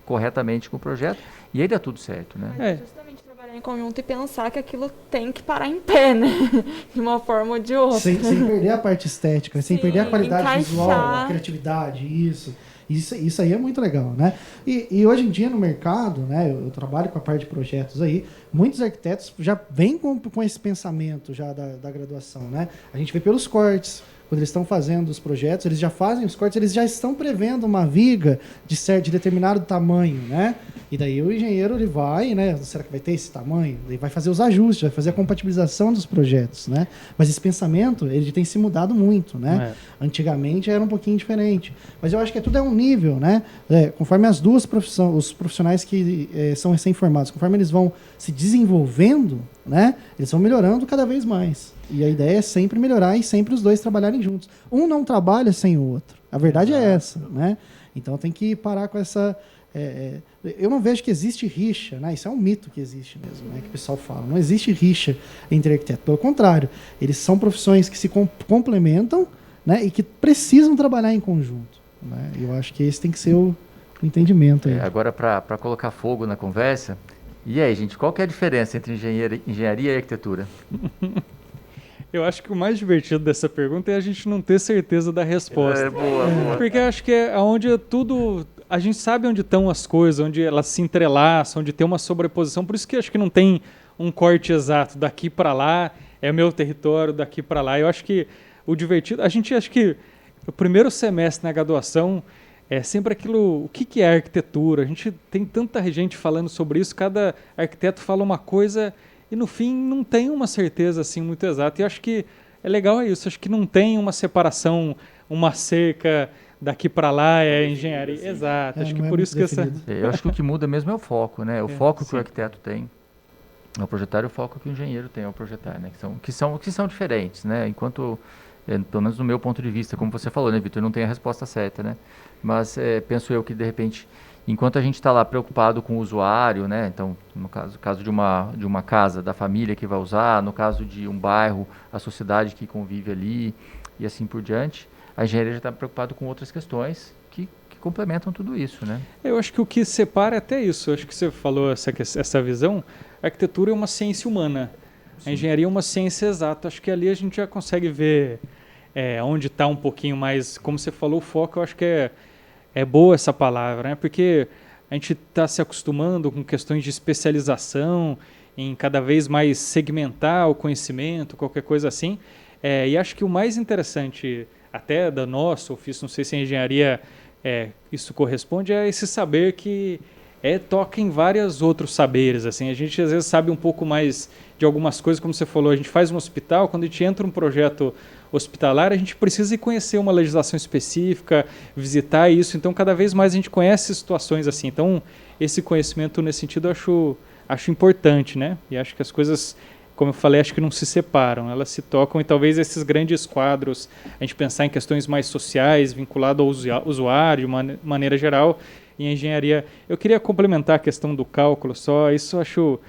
corretamente com o projeto e aí dá tudo certo, né? Justamente trabalhar em conjunto e pensar que aquilo tem que parar em pé, né? De uma forma ou de outra. Sem perder a parte estética, sem perder a qualidade encaixar. Visual, a criatividade, isso aí é muito legal, né? E hoje em dia no mercado, né, eu trabalho com a parte de projetos aí, muitos arquitetos já vêm com esse pensamento já da graduação, né? A gente vê pelos cortes, quando eles estão fazendo os projetos, eles já fazem os cortes, eles já estão prevendo uma viga de determinado tamanho, né? E daí o engenheiro ele vai, né? Será que vai ter esse tamanho? Ele vai fazer os ajustes, vai fazer a compatibilização dos projetos, né? Mas esse pensamento ele tem se mudado muito, né? Antigamente era um pouquinho diferente, mas eu acho que tudo é um nível, né? Conforme as duas profissões, os profissionais que são recém-formados, conforme eles vão se desenvolvendo, né? Eles vão melhorando cada vez mais. E a ideia é sempre melhorar e sempre os dois trabalharem juntos. Um não trabalha sem o outro. A verdade é essa, né? Então tem que parar com essa... eu não vejo que existe rixa, né? Isso é um mito que existe mesmo, né? Que o pessoal fala. Não existe rixa entre arquitetos. Pelo contrário, eles são profissões que se complementam, né? E que precisam trabalhar em conjunto, né? Eu acho que esse tem que ser o entendimento aí. Agora, para colocar fogo na conversa, e aí, gente, qual que é a diferença entre engenharia e arquitetura? Eu acho que o mais divertido dessa pergunta é a gente não ter certeza da resposta. Boa. Porque eu acho que é onde tudo... A gente sabe onde estão as coisas, onde elas se entrelaçam, onde tem uma sobreposição. Por isso que eu acho que não tem um corte exato. Daqui para lá é meu território, daqui para lá. Eu acho que o divertido... A gente acha que o primeiro semestre na graduação é sempre aquilo... O que é arquitetura? A gente tem tanta gente falando sobre isso. Cada arquiteto fala uma coisa... E no fim não tem uma certeza assim muito exata. E acho que é legal isso. Acho que não tem uma separação, uma cerca daqui para lá é engenharia. Assim. Exato. Acho que por isso definido. Que eu acho que o que muda mesmo é o foco, né? O foco que o arquiteto tem ao projetar e o foco que o engenheiro tem ao projetar, né? Que são diferentes, né? Enquanto, pelo menos no meu ponto de vista, como você falou, né, Vitor? Não tem a resposta certa, né? Mas penso eu que de repente enquanto a gente está lá preocupado com o usuário, né? Então, no caso de uma casa, da família que vai usar, no caso de um bairro, a sociedade que convive ali e assim por diante, a engenharia já está preocupada com outras questões que complementam tudo isso, né? Eu acho que o que separa é até isso. Eu acho que você falou essa visão. A arquitetura é uma ciência humana. Sim. A engenharia é uma ciência exata. Acho que ali a gente já consegue ver onde está um pouquinho mais... Como você falou, o foco, eu acho que é boa essa palavra, né? Porque a gente está se acostumando com questões de especialização, em cada vez mais segmentar o conhecimento, qualquer coisa assim. E acho que o mais interessante, até da nossa ofício, não sei se a engenharia isso corresponde, é esse saber que toca em vários outros saberes. Assim. A gente às vezes sabe um pouco mais de algumas coisas, como você falou, a gente faz um hospital, quando a gente entra um projeto hospitalar, a gente precisa ir conhecer uma legislação específica, visitar isso, então cada vez mais a gente conhece situações assim, então esse conhecimento nesse sentido eu acho importante, né? E acho que as coisas, como eu falei, acho que não se separam, elas se tocam e talvez esses grandes quadros, a gente pensar em questões mais sociais, vinculado ao usuário de uma maneira geral, em engenharia. Eu queria complementar a questão do cálculo só, isso eu acho...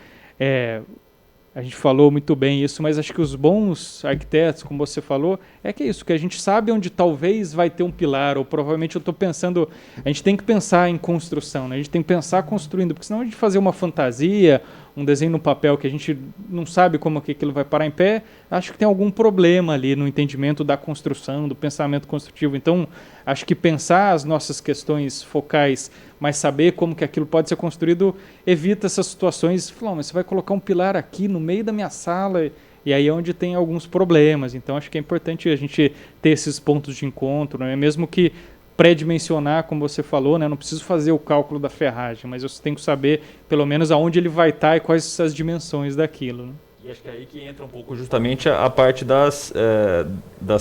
A gente falou muito bem isso, mas acho que os bons arquitetos, como você falou, que é isso, que a gente sabe onde talvez vai ter um pilar, ou provavelmente eu estou pensando, a gente tem que pensar em construção, né? A gente tem que pensar construindo, porque senão a gente fazer uma fantasia, um desenho no papel que a gente não sabe como que aquilo vai parar em pé, acho que tem algum problema ali no entendimento da construção, do pensamento construtivo. Então, acho que pensar as nossas questões focais, mas saber como que aquilo pode ser construído, evita essas situações. Falar, mas você vai colocar um pilar aqui no meio da minha sala, e aí é onde tem alguns problemas. Então, acho que é importante a gente ter esses pontos de encontro, né? Mesmo que pré-dimensionar, como você falou, né? Não preciso fazer o cálculo da ferragem, mas eu tenho que saber, pelo menos, aonde ele vai estar e quais as dimensões daquilo, né? E acho que é aí que entra um pouco justamente a parte das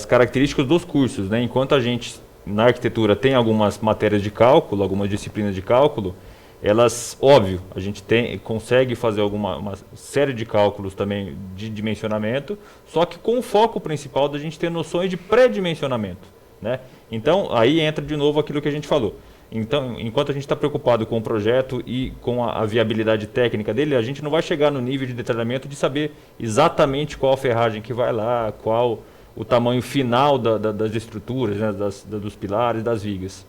características dos cursos, né? Enquanto a gente, na arquitetura, tem algumas matérias de cálculo, algumas disciplinas de cálculo, elas, óbvio, a gente consegue fazer uma série de cálculos também de dimensionamento, só que com o foco principal da gente ter noções de pré-dimensionamento, né? Então, aí entra de novo aquilo que a gente falou. Então, enquanto a gente está preocupado com o projeto e com a viabilidade técnica dele, a gente não vai chegar no nível de detalhamento de saber exatamente qual a ferragem que vai lá, qual o tamanho final das estruturas, né, dos pilares, das vigas.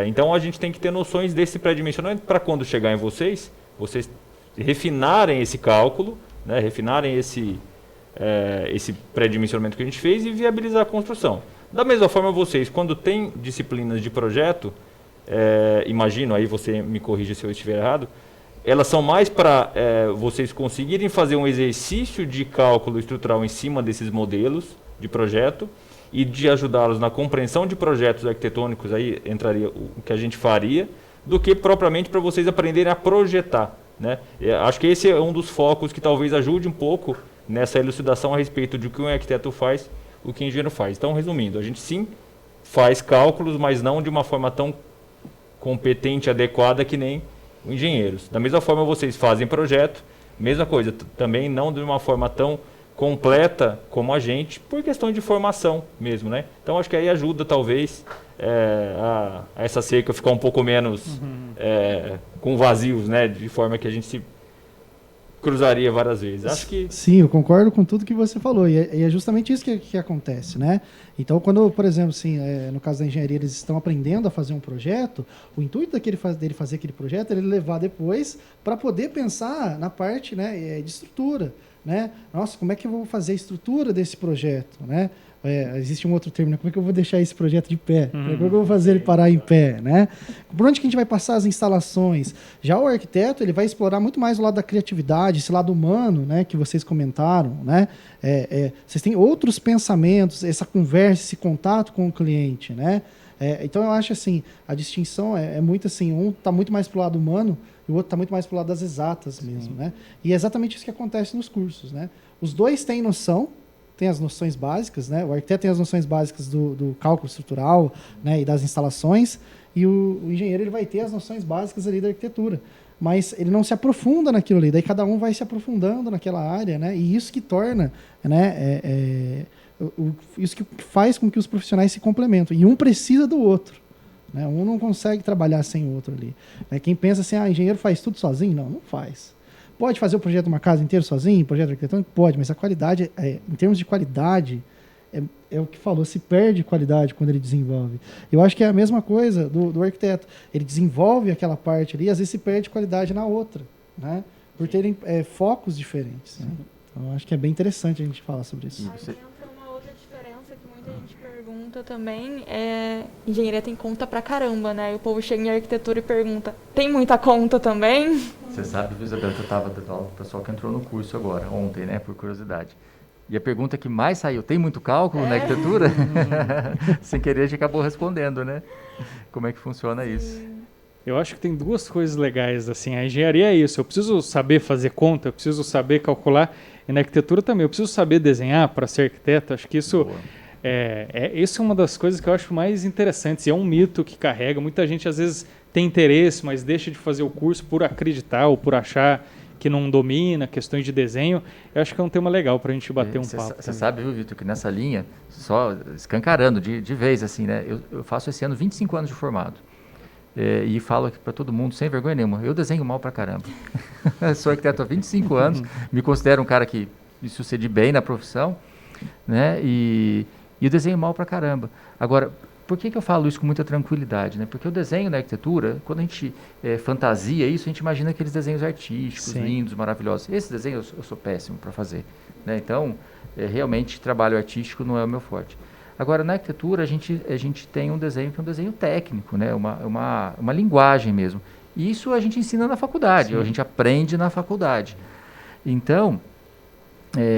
Então, a gente tem que ter noções desse pré-dimensionamento para quando chegar em vocês refinarem esse cálculo, né, refinarem esse pré-dimensionamento que a gente fez e viabilizar a construção. Da mesma forma, vocês, quando tem disciplinas de projeto, imagino, aí você me corrija se eu estiver errado, elas são mais para vocês conseguirem fazer um exercício de cálculo estrutural em cima desses modelos de projeto e de ajudá-los na compreensão de projetos arquitetônicos, aí entraria o que a gente faria, do que propriamente para vocês aprenderem a projetar, né? Acho que esse é um dos focos que talvez ajude um pouco nessa elucidação a respeito de o que um arquiteto faz, o que o engenheiro faz. Então, resumindo, a gente sim faz cálculos, mas não de uma forma tão competente, adequada que nem os engenheiros. Da mesma forma, vocês fazem projeto, mesma coisa, também não de uma forma tão completa como a gente, por questão de formação mesmo, né? Então, acho que aí ajuda, talvez, a essa cerca ficar um pouco menos com vazios, né? De forma que a gente se cruzaria várias vezes. Acho que... Sim, eu concordo com tudo que você falou, e é justamente isso que acontece, né? Então, quando, por exemplo, assim, no caso da engenharia, eles estão aprendendo a fazer um projeto, o intuito dele fazer aquele projeto é ele levar depois para poder pensar na parte, né, de estrutura, né? Nossa, como é que eu vou fazer a estrutura desse projeto, né? Existe um outro termo, né? Como é que eu vou deixar esse projeto de pé? Como é que eu vou fazer ele parar em pé, né? Por onde que a gente vai passar as instalações? Já o arquiteto, ele vai explorar muito mais o lado da criatividade, esse lado humano, né? Que vocês comentaram, né? Vocês têm outros pensamentos, essa conversa, esse contato com o cliente, né? Então, eu acho assim, a distinção é muito assim, um está muito mais para o lado humano e o outro está muito mais para o lado das exatas mesmo, né? E é exatamente isso que acontece nos cursos, né? Os dois têm noção, tem as noções básicas, né? O arquiteto tem as noções básicas do cálculo estrutural, né, e das instalações, e o engenheiro ele vai ter as noções básicas ali da arquitetura, mas ele não se aprofunda naquilo ali, daí cada um vai se aprofundando naquela área, né? E isso que torna, né, isso que faz com que os profissionais se complementem, e um precisa do outro, né? Um não consegue trabalhar sem o outro ali. Quem pensa assim, engenheiro faz tudo sozinho? Não faz. Pode fazer o projeto de uma casa inteira sozinho, projeto arquitetônico? Pode, mas a qualidade, em termos de qualidade, é o que falou, se perde qualidade quando ele desenvolve. Eu acho que é a mesma coisa do arquiteto. Ele desenvolve aquela parte ali e às vezes se perde qualidade na outra, né? Por terem focos diferentes, né? Então, eu acho que é bem interessante a gente falar sobre isso. Aí entra uma outra diferença que muita gente pergunta também, engenharia tem conta pra caramba, né? E o povo chega em arquitetura e pergunta, tem muita conta também? Você sabe, Isabela, que eu estava dando aula pro pessoal que entrou no curso agora, ontem, né, por curiosidade. E a pergunta que mais saiu, tem muito cálculo na arquitetura? Sem querer, a gente acabou respondendo, né? Como é que funciona isso? Eu acho que tem duas coisas legais, assim, a engenharia é isso, eu preciso saber fazer conta, eu preciso saber calcular, e na arquitetura também, eu preciso saber desenhar para ser arquiteto, acho que isso... Isso é uma das coisas que eu acho mais interessantes, e é um mito que carrega, muita gente às vezes tem interesse, mas deixa de fazer o curso por acreditar ou por achar que não domina questões de desenho. Eu acho que é um tema legal para a gente bater um papo. Você sabe, viu, Vitor, que nessa linha, só escancarando de vez, assim, né? Eu faço esse ano 25 anos de formado. E falo aqui para todo mundo, sem vergonha nenhuma, eu desenho mal pra caramba. Sou arquiteto há 25 anos, me considero um cara que me sucedi bem na profissão, né? E eu desenho mal pra caramba. Agora, por que eu falo isso com muita tranquilidade? Né? Porque o desenho na arquitetura, quando a gente fantasia isso, a gente imagina aqueles desenhos artísticos, Sim. lindos, maravilhosos. Esse desenho eu sou péssimo para fazer. Né? Então, realmente, trabalho artístico não é o meu forte. Agora, na arquitetura, a gente tem um desenho que é um desenho técnico, né? uma linguagem mesmo. E isso a gente ensina na faculdade, a gente aprende na faculdade. Então,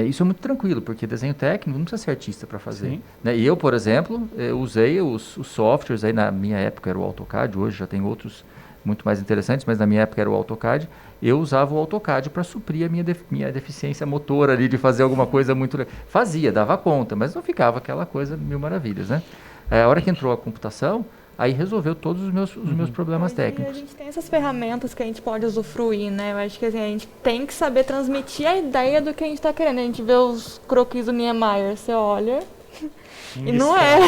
isso é muito tranquilo, porque desenho técnico não precisa ser artista para fazer. Né? E eu, por exemplo, usei os softwares, aí na minha época era o AutoCAD, hoje já tem outros muito mais interessantes, mas na minha época era o AutoCAD. Eu usava o AutoCAD para suprir a minha deficiência motora ali, de fazer alguma coisa muito legal. Fazia, dava conta, mas não ficava aquela coisa mil maravilhas, né? A hora que entrou a computação, aí resolveu todos os meus problemas técnicos. A gente tem essas ferramentas que a gente pode usufruir, né? Eu acho que assim, a gente tem que saber transmitir a ideia do que a gente está querendo. A gente vê os croquis do Niemeyer, você olha... E não é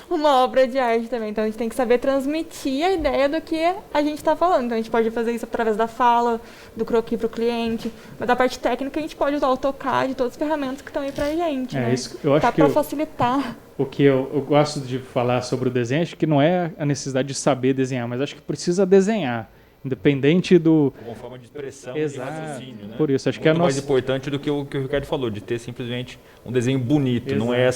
uma obra de arte também. Então a gente tem que saber transmitir a ideia do que a gente está falando. Então a gente pode fazer isso através da fala, do croquis para o cliente. Mas da parte técnica a gente pode usar o AutoCAD, todas as ferramentas que estão aí para a gente. Né? Isso, eu acho para facilitar. O que eu gosto de falar sobre o desenho, acho que não é a necessidade de saber desenhar, mas acho que precisa desenhar. Independente do... Como forma de expressão e raciocínio, né? Por isso, acho muito que é mais importante do que o Ricardo falou, de ter simplesmente um desenho bonito, não é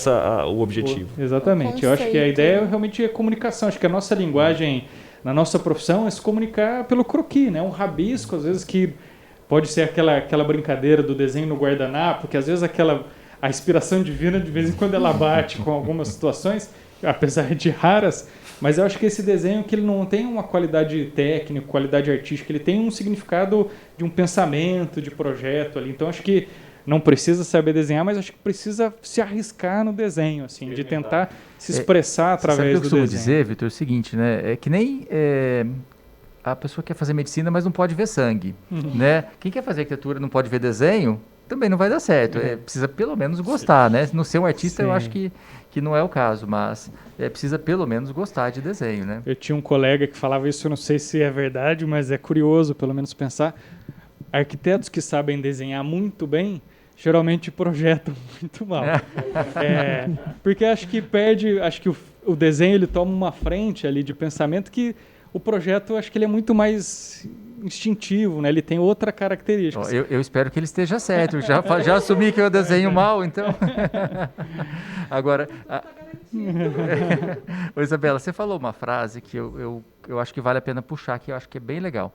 o objetivo. Exatamente. Eu acho que a ideia é realmente a comunicação. Acho que a nossa linguagem, na nossa profissão, é se comunicar pelo croquis, né? Um rabisco, às vezes, que pode ser aquela brincadeira do desenho no guardanapo, porque às vezes a inspiração divina, de vez em quando, ela bate com algumas situações, apesar de raras. Mas eu acho que esse desenho que ele não tem uma qualidade técnica, qualidade artística, ele tem um significado de um pensamento, de projeto ali. Então acho que não precisa saber desenhar, mas acho que precisa se arriscar no desenho, assim, de tentar se expressar através do desenho. Sabe o que eu costumo dizer, Vitor? É o seguinte, né? É que nem a pessoa quer fazer medicina, mas não pode ver sangue, né? Quem quer fazer arquitetura não pode ver desenho, também não vai dar certo. Precisa pelo menos gostar, né? No ser um artista, eu acho que não é o caso, mas precisa pelo menos gostar de desenho, né? Eu tinha um colega que falava isso, eu não sei se é verdade, mas é curioso, pelo menos pensar. Arquitetos que sabem desenhar muito bem, geralmente projetam muito mal. Porque acho que o desenho ele toma uma frente ali de pensamento que o projeto, acho que ele é muito mais instintivo, né? Ele tem outra característica. Eu espero que ele esteja certo. Já assumi que eu desenho mal, então. Agora, Isabela, você falou uma frase que eu acho que vale a pena puxar, que eu acho que é bem legal.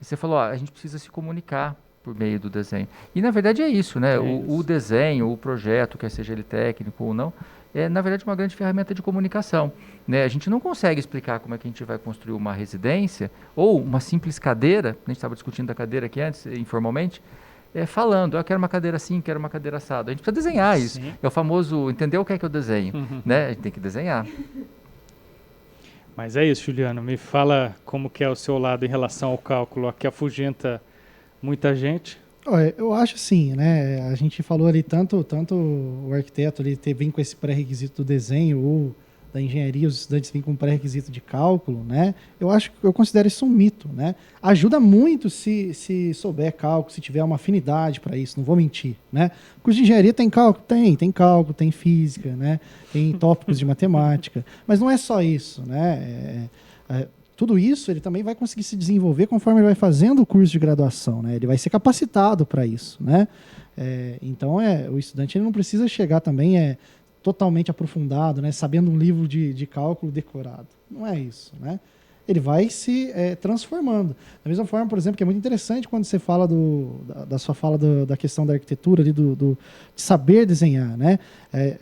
Você falou, a gente precisa se comunicar por meio do desenho. E, na verdade, é isso, né? O desenho, o projeto, quer seja ele técnico ou não, é, na verdade, uma grande ferramenta de comunicação. Né? A gente não consegue explicar como é que a gente vai construir uma residência ou uma simples cadeira, a gente estava discutindo da cadeira aqui antes, informalmente, falando, eu quero uma cadeira assim, quero uma cadeira assada. A gente precisa desenhar isso. Sim. É o famoso, entender o que é que eu desenho. Né? A gente tem que desenhar. Mas é isso, Juliano. Me fala como que é o seu lado em relação ao cálculo, que afugenta muita gente. Eu acho assim, né? A gente falou ali tanto o arquiteto ali vem com esse pré-requisito do desenho ou da engenharia, os estudantes vêm com um pré-requisito de cálculo, né? Eu considero isso um mito, né? Ajuda muito se souber cálculo, se tiver uma afinidade para isso, não vou mentir, né? O curso de engenharia tem cálculo? Tem cálculo, tem física, né? Tem tópicos de matemática, mas não é só isso, né? Tudo isso ele também vai conseguir se desenvolver conforme ele vai fazendo o curso de graduação, né? Ele vai ser capacitado para isso, né? Então o estudante ele não precisa chegar também totalmente aprofundado, né? Sabendo um livro de cálculo decorado. Não é isso, né? Ele vai se transformando. Da mesma forma, por exemplo, que é muito interessante quando você fala da sua fala da questão da arquitetura, ali, de saber desenhar, né?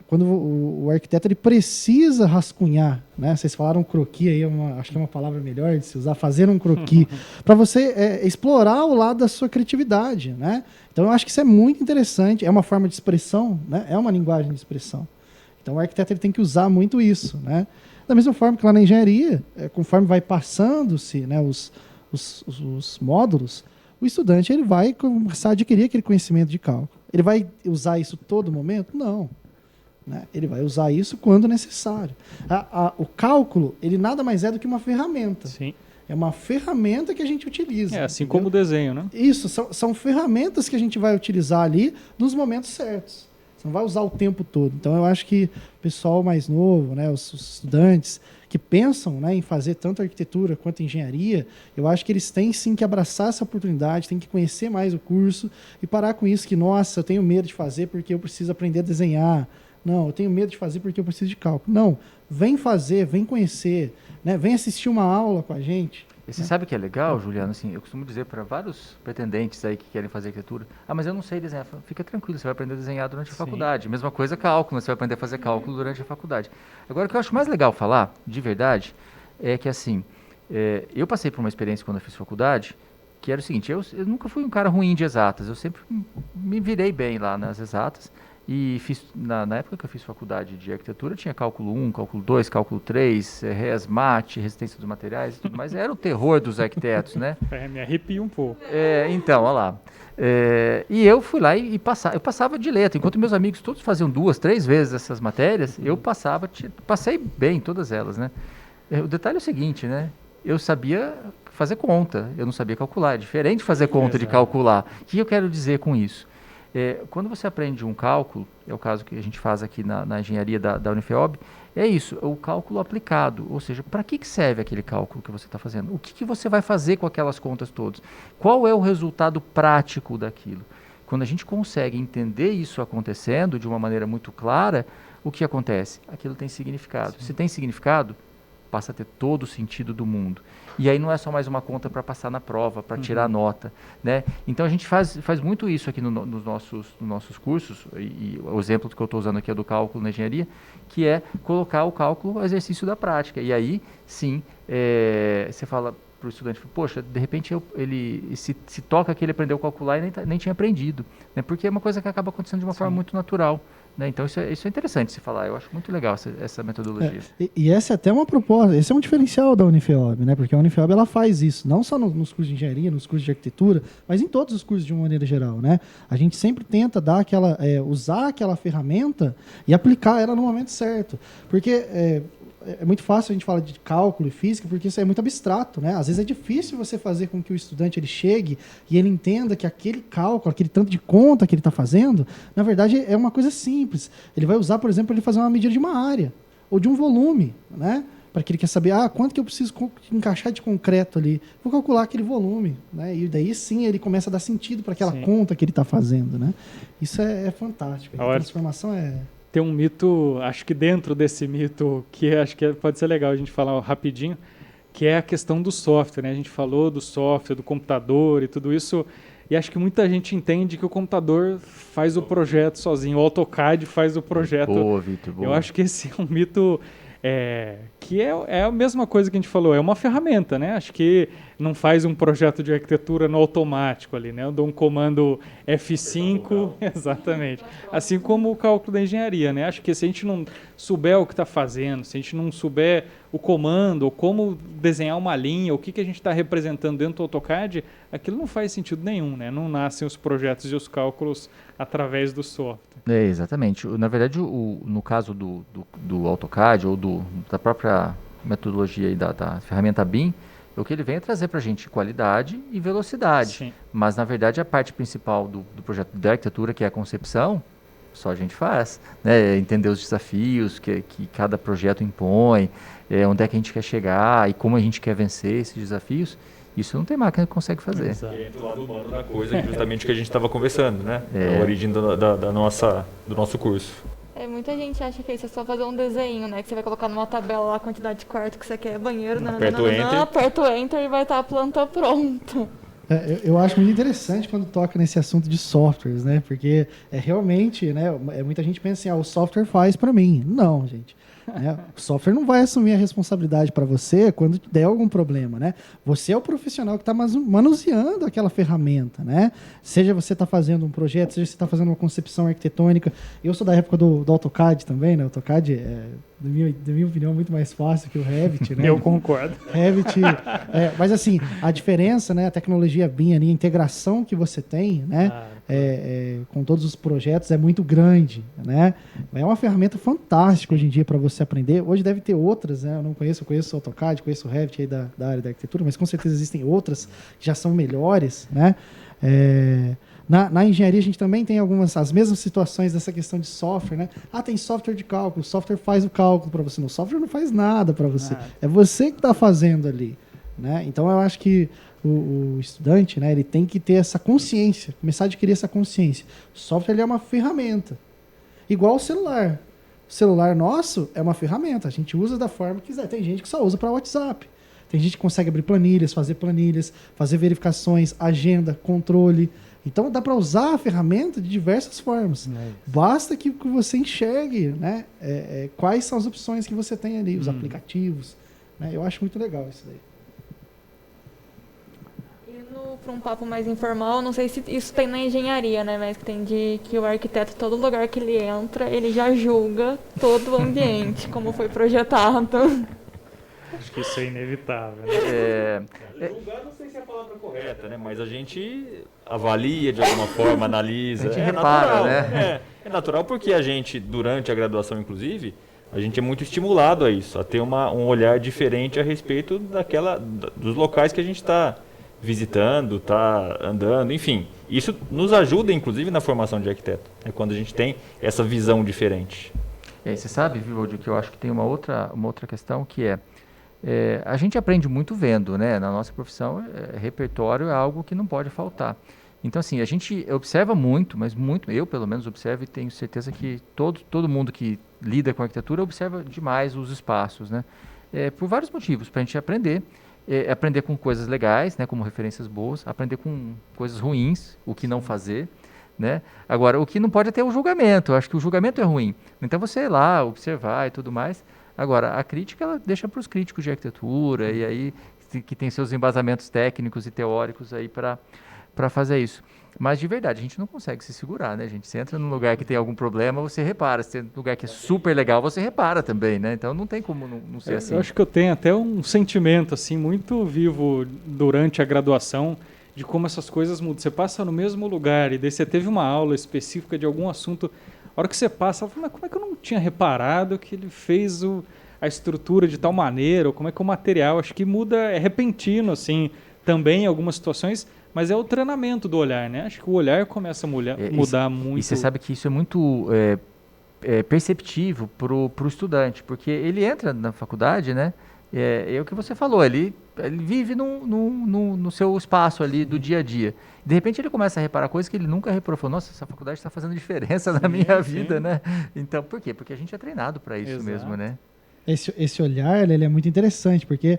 Quando o arquiteto ele precisa rascunhar, né? Vocês falaram croquis, aí acho que é uma palavra melhor de se usar, fazer um croquis, para você explorar o lado da sua criatividade, né? Então, eu acho que isso é muito interessante, é uma forma de expressão, né? É uma linguagem de expressão. Então, o arquiteto ele tem que usar muito isso, né? Da mesma forma que lá na engenharia, conforme vai passando-se, né, os módulos, o estudante ele vai começar a adquirir aquele conhecimento de cálculo. Ele vai usar isso todo momento? Não. Né? Ele vai usar isso quando necessário. O cálculo, ele nada mais é do que uma ferramenta. Sim. É uma ferramenta que a gente utiliza. Assim como o desenho, né? Isso, são ferramentas que a gente vai utilizar ali nos momentos certos. Você não vai usar o tempo todo. Então, eu acho que o pessoal mais novo, né, os estudantes que pensam, né, em fazer tanto arquitetura quanto engenharia, eu acho que eles têm sim que abraçar essa oportunidade, têm que conhecer mais o curso e parar com isso que, nossa, eu tenho medo de fazer porque eu preciso aprender a desenhar. Não, eu tenho medo de fazer porque eu preciso de cálculo. Não, vem fazer, vem conhecer, né, vem assistir uma aula com a gente. E você sabe o que é legal, Juliano? Assim, eu costumo dizer para vários pretendentes aí que querem fazer arquitetura, mas eu não sei desenhar. Fica tranquilo, você vai aprender a desenhar durante a faculdade. Mesma coisa cálculo, você vai aprender a fazer cálculo durante a faculdade. Agora, o que eu acho mais legal falar, de verdade, é que assim, eu passei por uma experiência quando eu fiz faculdade, que era o seguinte, eu nunca fui um cara ruim de exatas, eu sempre me virei bem lá nas exatas. E fiz, na época que eu fiz faculdade de arquitetura, tinha cálculo 1, cálculo 2, cálculo 3, res, mate, resistência dos materiais e tudo mais. Era o terror dos arquitetos, né? Me arrepia um pouco. Então, olha lá. E eu fui lá e eu passava de letra. Enquanto meus amigos todos faziam 2, 3 vezes essas matérias, eu passei bem todas elas, né? O detalhe é o seguinte, né? Eu sabia fazer conta, eu não sabia calcular. É diferente fazer conta de calcular. O que eu quero dizer com isso? Quando você aprende um cálculo, é o caso que a gente faz aqui na engenharia da Unifeob, é isso, o cálculo aplicado, ou seja, para que serve aquele cálculo que você está fazendo? O que você vai fazer com aquelas contas todas? Qual é o resultado prático daquilo? Quando a gente consegue entender isso acontecendo de uma maneira muito clara, o que acontece? Aquilo tem significado. Sim. Se tem significado, passa a ter todo o sentido do mundo. E aí não é só mais uma conta para passar na prova, para tirar nota, né? Então a gente faz muito isso aqui nos nossos cursos, e o exemplo que eu estou usando aqui é do cálculo na engenharia, que é colocar o cálculo ao exercício da prática. E aí, sim, você fala para o estudante, poxa, de repente ele se toca que ele aprendeu a calcular e nem tinha aprendido, né? Porque é uma coisa que acaba acontecendo de uma forma muito natural. Né? Então isso é interessante se falar, eu acho muito legal essa metodologia. E essa é até uma proposta, esse é um diferencial da Unifeob, né? Porque a Unifeob ela faz isso, não só nos cursos de engenharia, nos cursos de arquitetura, mas em todos os cursos de uma maneira geral, né? A gente sempre tenta dar usar aquela ferramenta e aplicar ela no momento certo, porque é muito fácil a gente falar de cálculo e física, porque isso é muito abstrato, né? Às vezes é difícil você fazer com que o estudante ele chegue e ele entenda que aquele cálculo, aquele tanto de conta que ele está fazendo, na verdade é uma coisa simples. Ele vai usar, por exemplo, para ele fazer uma medida de uma área ou de um volume, né? Para que ele quer saber, quanto que eu preciso encaixar de concreto ali. Vou calcular aquele volume, né? E daí sim ele começa a dar sentido para aquela conta que ele está fazendo, né? Isso é fantástico. A transformação Tem um mito, acho que dentro desse mito, que acho que pode ser legal a gente falar rapidinho, que é a questão do software, né? A gente falou do software, do computador e tudo isso, e acho que muita gente entende que o computador faz o projeto sozinho, o AutoCAD faz o projeto. Boa, Vitor, boa. Eu acho que esse é um mito que é a mesma coisa que a gente falou, é uma ferramenta, né? Acho que não faz um projeto de arquitetura no automático ali, né? Eu dou um comando F5, exatamente. Assim como o cálculo da engenharia, né? Acho que se a gente não souber o que está fazendo, se a gente não souber o comando, ou como desenhar uma linha, o que a gente está representando dentro do AutoCAD, aquilo não faz sentido nenhum, né? Não nascem os projetos e os cálculos através do software. Exatamente. Na verdade, no caso do AutoCAD ou da própria metodologia e da ferramenta BIM, o que ele vem é trazer para a gente qualidade e velocidade. Sim. Mas, na verdade, a parte principal do projeto de arquitetura, que é a concepção, só a gente faz. Né? Entender os desafios que cada projeto impõe, onde é que a gente quer chegar e como a gente quer vencer esses desafios. Isso não tem máquina que consegue fazer. Exato. E do lado humano da coisa, justamente o que a gente estava conversando, né? A origem do nosso curso. Muita gente acha que isso é só fazer um desenho, né? Que você vai colocar numa tabela lá a quantidade de quarto que você quer, banheiro, aperta o enter e vai estar a planta pronta. Eu acho muito interessante quando toca nesse assunto de softwares, né? Porque realmente, né? Muita gente pensa assim, o software faz para mim. Não, gente. O software não vai assumir a responsabilidade para você quando der algum problema, né? Você é o profissional que está manuseando aquela ferramenta, né? Seja você está fazendo um projeto, seja você está fazendo uma concepção arquitetônica. Eu sou da época do AutoCAD também, né? O AutoCAD na minha opinião, é muito mais fácil que o Revit, né? Eu concordo. Revit, mas assim, a diferença, né? A tecnologia BIM ali, a integração que você tem, né? Com todos os projetos é muito grande, né? É uma ferramenta fantástica hoje em dia para você aprender. Hoje deve ter outras, né? Eu conheço o AutoCAD, conheço o Revit aí da área da arquitetura, mas com certeza existem outras que já são melhores, né? Na engenharia, a gente também tem as mesmas situações dessa questão de software, né? Tem software de cálculo, o software faz o cálculo para você. O software não faz nada para você. É você que está fazendo ali, né? Então, eu acho que o estudante, né, ele tem que ter essa consciência, começar a adquirir essa consciência. O software ele é uma ferramenta, igual o celular. O celular nosso é uma ferramenta, a gente usa da forma que quiser. Tem gente que só usa para WhatsApp. Tem gente que consegue abrir planilhas, fazer verificações, agenda, controle. Então dá para usar a ferramenta de diversas formas. Basta que você enxergue, né, quais são as opções que você tem ali, os aplicativos. Né? Eu acho muito legal isso daí. Indo para um papo mais informal, não sei se isso tem na engenharia, né? Mas tem que o arquiteto, todo lugar que ele entra, ele já julga todo o ambiente, como foi projetado. Acho que isso é inevitável. Né? Julgar não sei se é a palavra correta, né? Mas a gente avalia de alguma forma, analisa. A gente repara, natural, né? É natural porque a gente, durante a graduação inclusive, a gente é muito estimulado a isso, a ter um olhar diferente a respeito dos locais que a gente está visitando, está andando, enfim. Isso nos ajuda, inclusive, na formação de arquiteto, quando a gente tem essa visão diferente. Você sabe, Vivaldi, que eu acho que tem uma outra questão que a gente aprende muito vendo, né? Na nossa profissão, repertório é algo que não pode faltar. Então, assim, a gente observa muito, mas muito, eu pelo menos observo e tenho certeza que todo mundo que lida com arquitetura observa demais os espaços, né? Por vários motivos, para a gente aprender. Aprender com coisas legais, né, como referências boas, aprender com coisas ruins, o que não fazer, né? Agora, o que não pode é ter o julgamento, eu acho que o julgamento é ruim. Então você ir lá, observar e tudo mais. Agora, a crítica, ela deixa para os críticos de arquitetura, e aí que tem seus embasamentos técnicos e teóricos aí para fazer isso. Mas, de verdade, a gente não consegue se segurar, né, gente? Você entra num lugar que tem algum problema, você repara. Se entra num lugar que é super legal, você repara também, né? Então, não tem como não ser assim. Eu acho que eu tenho até um sentimento, assim, muito vivo durante a graduação de como essas coisas mudam. Você passa no mesmo lugar e daí você teve uma aula específica de algum assunto. A hora que você passa, você fala, mas como é que eu não tinha reparado que ele fez a estrutura de tal maneira? Ou como é que o material, acho que muda, é repentino, assim, também em algumas situações. Mas é o treinamento do olhar, né? Acho que o olhar começa a mudar muito. E você sabe que isso é muito perceptível para o estudante, porque ele entra na faculdade, né? É o que você falou, ele vive no seu espaço ali do dia a dia. De repente ele começa a reparar coisas que ele nunca reparou. Falou, nossa, essa faculdade está fazendo diferença na minha vida, né? Então, por quê? Porque a gente é treinado para isso mesmo, né? Esse olhar, ele é muito interessante, porque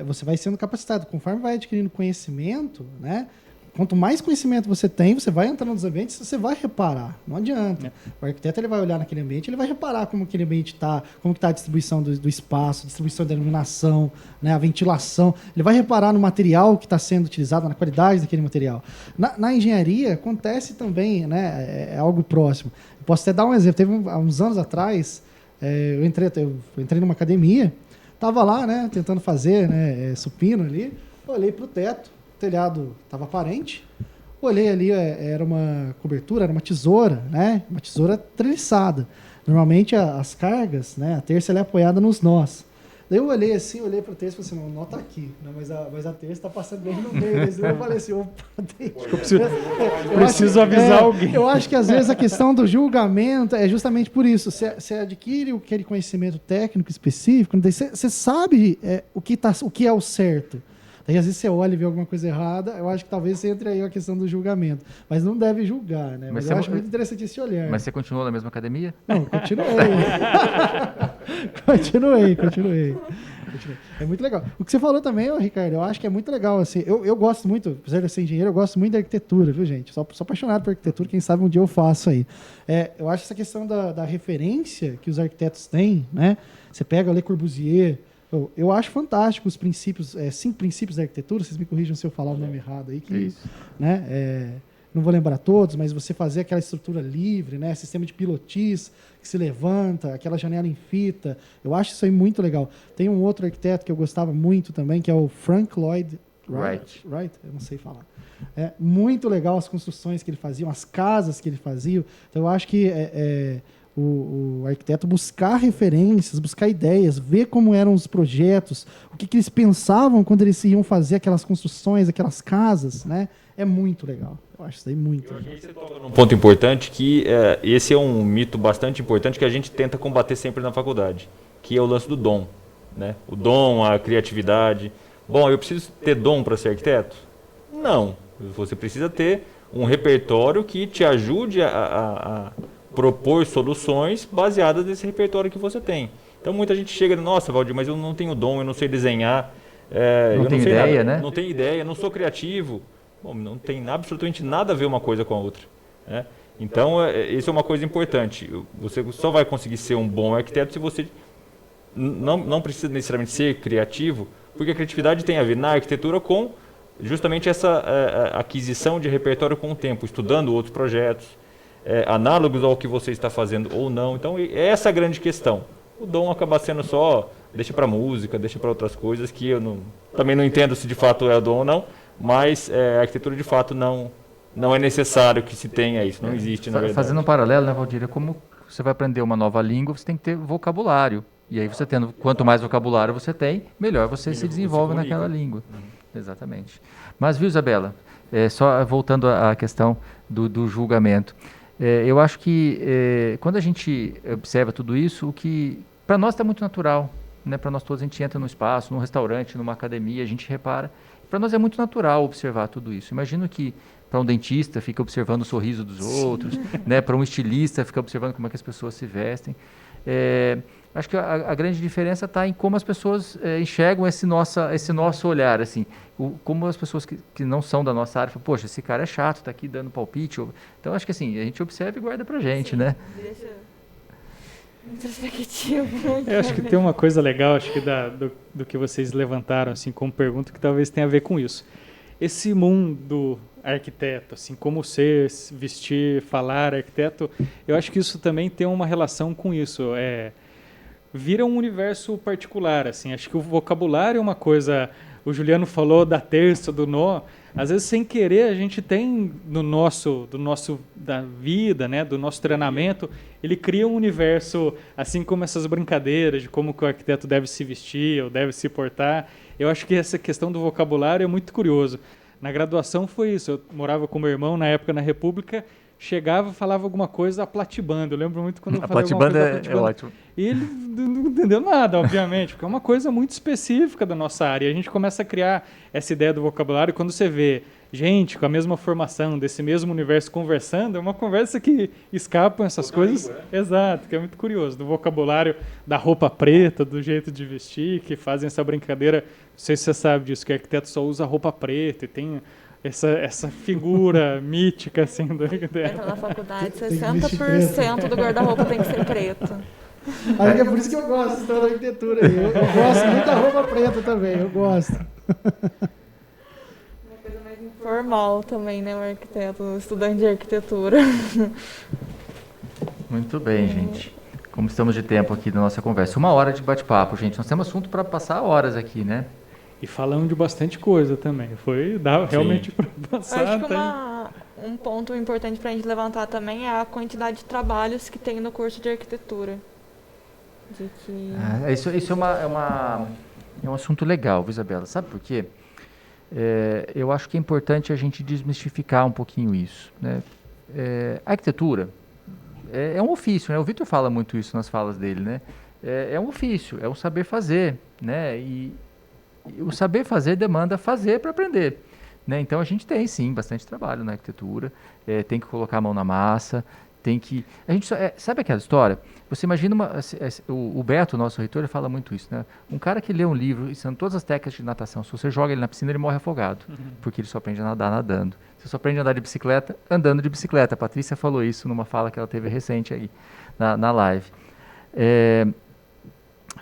você vai sendo capacitado. Conforme vai adquirindo conhecimento, né? Quanto mais conhecimento você tem, você vai entrando nos ambientes, você vai reparar. Não adianta. O arquiteto ele vai olhar naquele ambiente, ele vai reparar como aquele ambiente está, como está a distribuição do espaço, a distribuição da iluminação, né, a ventilação. Ele vai reparar no material que está sendo utilizado, na qualidade daquele material. Na engenharia, acontece também, né, é algo próximo. Eu posso até dar um exemplo. Há uns anos atrás, eu entrei numa academia, estava lá, né, tentando fazer, né, supino ali, olhei para o teto, o telhado estava aparente, olhei ali, era uma cobertura, era uma tesoura, né, uma tesoura treliçada. Normalmente as cargas, né, a terça ela é apoiada nos nós. Daí eu olhei assim, olhei para o terço e falei assim, não, o nó está aqui, né, mas a terça está passando bem no meio. Eu falei assim, opa, eu preciso avisar alguém. Eu acho que às vezes a questão do julgamento é justamente por isso. Você adquire aquele conhecimento técnico específico, daí você sabe o que é o certo. Daí às vezes você olha e vê alguma coisa errada, eu acho que talvez entre aí a questão do julgamento. Mas não deve julgar, né? Mas eu acho muito interessante esse olhar. Mas você continuou na mesma academia? Não, continuei. continuei. É muito legal. O que você falou também, Ricardo, eu acho que é muito legal. Assim, eu gosto muito, apesar de eu ser engenheiro, eu gosto muito da arquitetura, viu, gente? Sou apaixonado por arquitetura, quem sabe um dia eu faço aí. Eu acho essa questão da referência que os arquitetos têm, né? Você pega Le Corbusier. Eu acho fantástico os princípios, 5 princípios da arquitetura, vocês me corrijam se eu falar o nome errado aí, que, né, não vou lembrar todos, mas você fazer aquela estrutura livre, né, sistema de pilotis que se levanta, aquela janela em fita, eu acho isso aí muito legal. Tem um outro arquiteto que eu gostava muito também, que é o Frank Lloyd Wright, eu não sei falar. Muito legal as construções que ele fazia, as casas que ele fazia. Então eu acho que o arquiteto buscar referências, buscar ideias, ver como eram os projetos, o que eles pensavam quando eles iam fazer aquelas construções, aquelas casas, né? É muito legal. Eu acho isso aí muito legal. Você toca num ponto importante que esse é um mito bastante importante que a gente tenta combater sempre na faculdade, que é o lance do dom, né? O dom, a criatividade. Bom, eu preciso ter dom para ser arquiteto? Não. Você precisa ter um repertório que te ajude a propor soluções baseadas nesse repertório que você tem. Então muita gente chega, nossa, Valdir, mas eu não tenho dom, eu não sei desenhar, não eu tenho não sei ideia, nada, né? não tenho ideia, não sou criativo. Bom, não tem absolutamente nada a ver uma coisa com a outra, né? Então, isso é uma coisa importante. Você só vai conseguir ser um bom arquiteto se você não precisa necessariamente ser criativo, porque a criatividade tem a ver na arquitetura com justamente essa aquisição de repertório com o tempo, estudando outros projetos, análogos ao que você está fazendo ou não. Então, essa é a grande questão. O dom acaba sendo só, deixa para música, deixa para outras coisas que eu também não entendo se de fato é dom ou não, mas a arquitetura de fato não é necessário que se tenha isso, não existe na verdade. Fazendo um paralelo, né, Valdir, é como você vai aprender uma nova língua, você tem que ter vocabulário. E aí quanto mais vocabulário você tem, melhor você se desenvolve naquela língua. Exatamente. Mas viu, Isabela, só voltando à questão do julgamento, eu acho que quando a gente observa tudo isso, o que para nós está muito natural, né? Para nós todos, a gente entra num espaço, num restaurante, numa academia, a gente repara. Para nós é muito natural observar tudo isso. Imagino que para um dentista fica observando o sorriso dos outros, né? Para um estilista fica observando como é que as pessoas se vestem. Acho que a grande diferença está em como as pessoas enxergam esse nosso olhar, assim, como as pessoas que não são da nossa área falam, poxa, esse cara é chato, está aqui dando palpite. Então acho que assim, a gente observa e guarda para a gente, né? Deixa introspectivo. Eu acho que tem uma coisa legal, acho que do que vocês levantaram, assim, como pergunta, que talvez tenha a ver com isso. Esse mundo arquiteto, assim, como ser, vestir, falar arquiteto, eu acho que isso também tem uma relação com isso. Vira um universo particular, assim. Acho que o vocabulário é uma coisa. O Juliano falou da terça, do nó. Às vezes, sem querer, a gente tem da vida, né, do nosso treinamento, ele cria um universo, assim como essas brincadeiras de como que o arquiteto deve se vestir ou deve se portar. Eu acho que essa questão do vocabulário é muito curioso. Na graduação foi isso. Eu morava com meu irmão, na época, na República, chegava, falava alguma coisa aplatibando. Eu lembro muito quando eu falava alguma coisa aplatibando. É ótimo. E ele não entendeu nada, obviamente, porque é uma coisa muito específica da nossa área. E a gente começa a criar essa ideia do vocabulário. Quando você vê gente com a mesma formação, desse mesmo universo conversando, é uma conversa que escapam essas coisas. Exato, que é muito curioso. Do vocabulário, da roupa preta, do jeito de vestir, que fazem essa brincadeira. Não sei se você sabe disso, que o arquiteto só usa roupa preta e tem essa figura mítica, assim, do arquiteto. Entra na faculdade, 60% do guarda-roupa tem que ser preto. Acho que é por isso que eu gosto da arquitetura aí. Eu gosto muito da roupa preta também, eu gosto. Uma coisa mais informal também, né, o arquiteto, o estudante de arquitetura. Muito bem, gente. Como estamos de tempo aqui da nossa conversa? 1 hora de bate-papo, gente. Nós temos assunto para passar horas aqui, né? E falamos de bastante coisa também. Dá realmente para passar. Acho que um ponto importante para a gente levantar também é a quantidade de trabalhos que tem no curso de arquitetura. Isso é um assunto legal, viu, Isabela? Sabe por quê? Eu acho que é importante a gente desmistificar um pouquinho isso, né? A arquitetura é um ofício, né? O Vitor fala muito isso nas falas dele, né? É um ofício, é um saber fazer, né? E o saber fazer demanda fazer para aprender, né? Então a gente tem sim bastante trabalho na arquitetura, tem que colocar a mão na massa, sabe aquela história? Você imagina o Beto, nosso reitor, ele fala muito isso, né? Um cara que lê um livro ensinando todas as técnicas de natação, se você joga ele na piscina, ele morre afogado, porque ele só aprende a nadar nadando. Você só aprende a andar de bicicleta andando de bicicleta. A Patrícia falou isso numa fala que ela teve recente aí na live.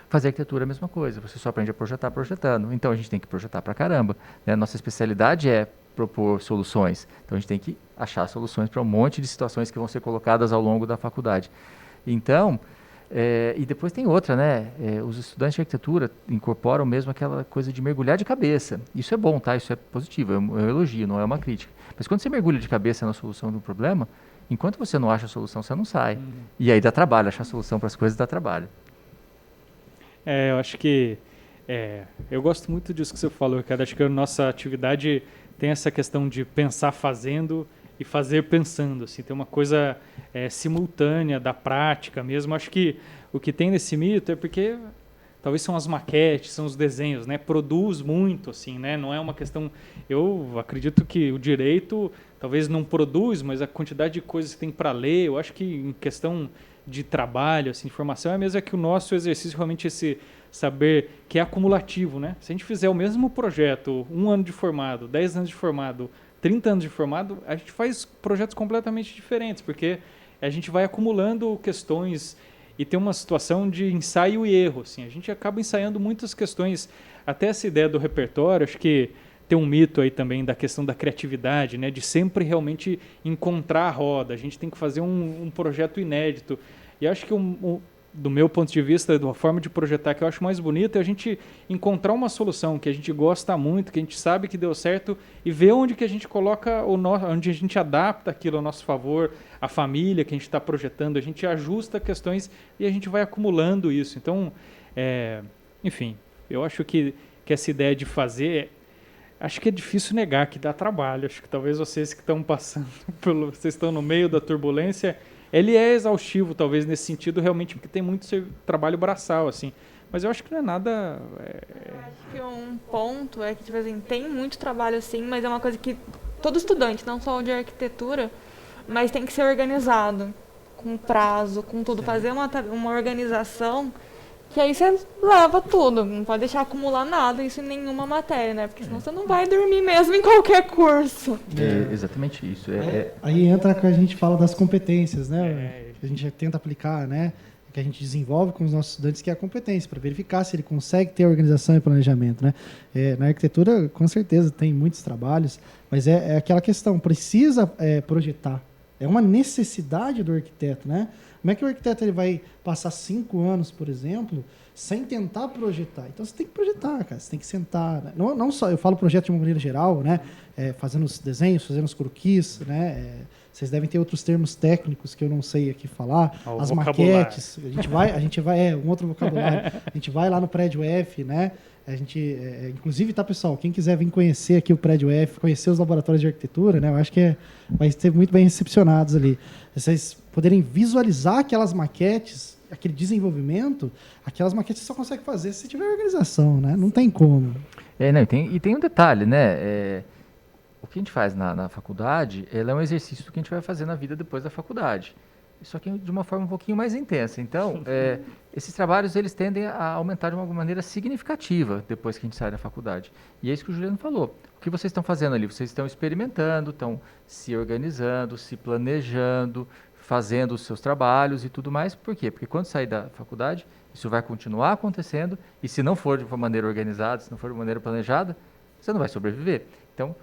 Fazer arquitetura é a mesma coisa, você só aprende a projetar projetando. Então a gente tem que projetar pra caramba, né? Nossa especialidade é propor soluções. Então a gente tem que achar soluções para um monte de situações que vão ser colocadas ao longo da faculdade. Então, e depois tem outra, né? Os estudantes de arquitetura incorporam mesmo aquela coisa de mergulhar de cabeça. Isso é bom, tá? Isso é positivo, é um elogio, não é uma crítica. Mas quando você mergulha de cabeça na solução de um problema, Enquanto você não acha a solução, você não sai. E aí dá trabalho, achar a solução para as coisas dá trabalho. Eu acho que eu gosto muito disso que você falou, Ricardo. Acho que a nossa atividade tem essa questão de pensar fazendo e fazer pensando. Assim, tem uma coisa simultânea da prática mesmo. Acho que o que tem nesse mito é porque talvez são as maquetes, são os desenhos, né? Produz muito, assim, né? Não é uma questão... Eu acredito que o direito talvez não produz, mas a quantidade de coisas que tem para ler, eu acho que em questão de trabalho, assim, de formação, é mesmo que o nosso exercício realmente esse saber que é acumulativo, né? Se a gente fizer o mesmo projeto, 1 ano de formado, 10 anos de formado, 30 anos de formado, a gente faz projetos completamente diferentes, porque a gente vai acumulando questões e tem uma situação de ensaio e erro, assim. A gente acaba ensaiando muitas questões, até essa ideia do repertório, acho que tem um mito aí também da questão da criatividade, né? De sempre realmente encontrar a roda. A gente tem que fazer um projeto inédito. E acho que do meu ponto de vista, da forma de projetar que eu acho mais bonita, é a gente encontrar uma solução que a gente gosta muito, que a gente sabe que deu certo e ver onde que a gente coloca onde a gente adapta aquilo ao nosso favor, a família que a gente está projetando, a gente ajusta questões e a gente vai acumulando isso. Então, enfim, eu acho que essa ideia de fazer, acho que é difícil negar que dá trabalho. Acho que talvez vocês que estão passando vocês estão no meio da turbulência, ele é exaustivo, talvez, nesse sentido, realmente, porque tem muito trabalho braçal, assim. Mas eu acho que não é nada... Acho que um ponto é que, tipo assim, tem muito trabalho, sim, mas é uma coisa que todo estudante, não só o de arquitetura, mas tem que ser organizado, com prazo, com tudo. Fazer uma organização, que aí você leva tudo, não pode deixar acumular nada, isso em nenhuma matéria, né? Porque senão você não vai dormir mesmo em qualquer curso. É exatamente isso. Aí entra que a gente fala das competências, né? Que a gente tenta aplicar, né? Que a gente desenvolve com os nossos estudantes, que é a competência, para verificar se ele consegue ter organização e planejamento, né? Na arquitetura, com certeza, tem muitos trabalhos, mas é aquela questão, precisa projetar. É uma necessidade do arquiteto, né? Como é que o arquiteto ele vai passar 5 anos, por exemplo, sem tentar projetar? Então, você tem que projetar, cara. Você tem que sentar. Né? Não só, eu falo projeto de uma maneira geral, né? Fazendo os desenhos, fazendo os croquis, né? Vocês devem ter outros termos técnicos que eu não sei aqui falar. As maquetes. A gente vai um outro vocabulário. A gente vai lá no Prédio F, né? A gente, inclusive, tá, pessoal? Quem quiser vir conhecer aqui o Prédio F, conhecer os laboratórios de arquitetura, né? Eu acho que vai ser muito bem recepcionados ali. Vocês poderem visualizar aquelas maquetes, aquele desenvolvimento, aquelas maquetes você só consegue fazer se tiver organização, né? Não tem como. E tem um detalhe, né? O que a gente faz na faculdade, ela é um exercício do que a gente vai fazer na vida depois da faculdade. Só que de uma forma um pouquinho mais intensa. Então, esses trabalhos eles tendem a aumentar de uma maneira significativa depois que a gente sai da faculdade. E é isso que o Juliano falou. O que vocês estão fazendo ali? Vocês estão experimentando, estão se organizando, se planejando, fazendo os seus trabalhos e tudo mais. Por quê? Porque quando sair da faculdade, isso vai continuar acontecendo e se não for de uma maneira organizada, se não for de uma maneira planejada, você não vai sobreviver. Então,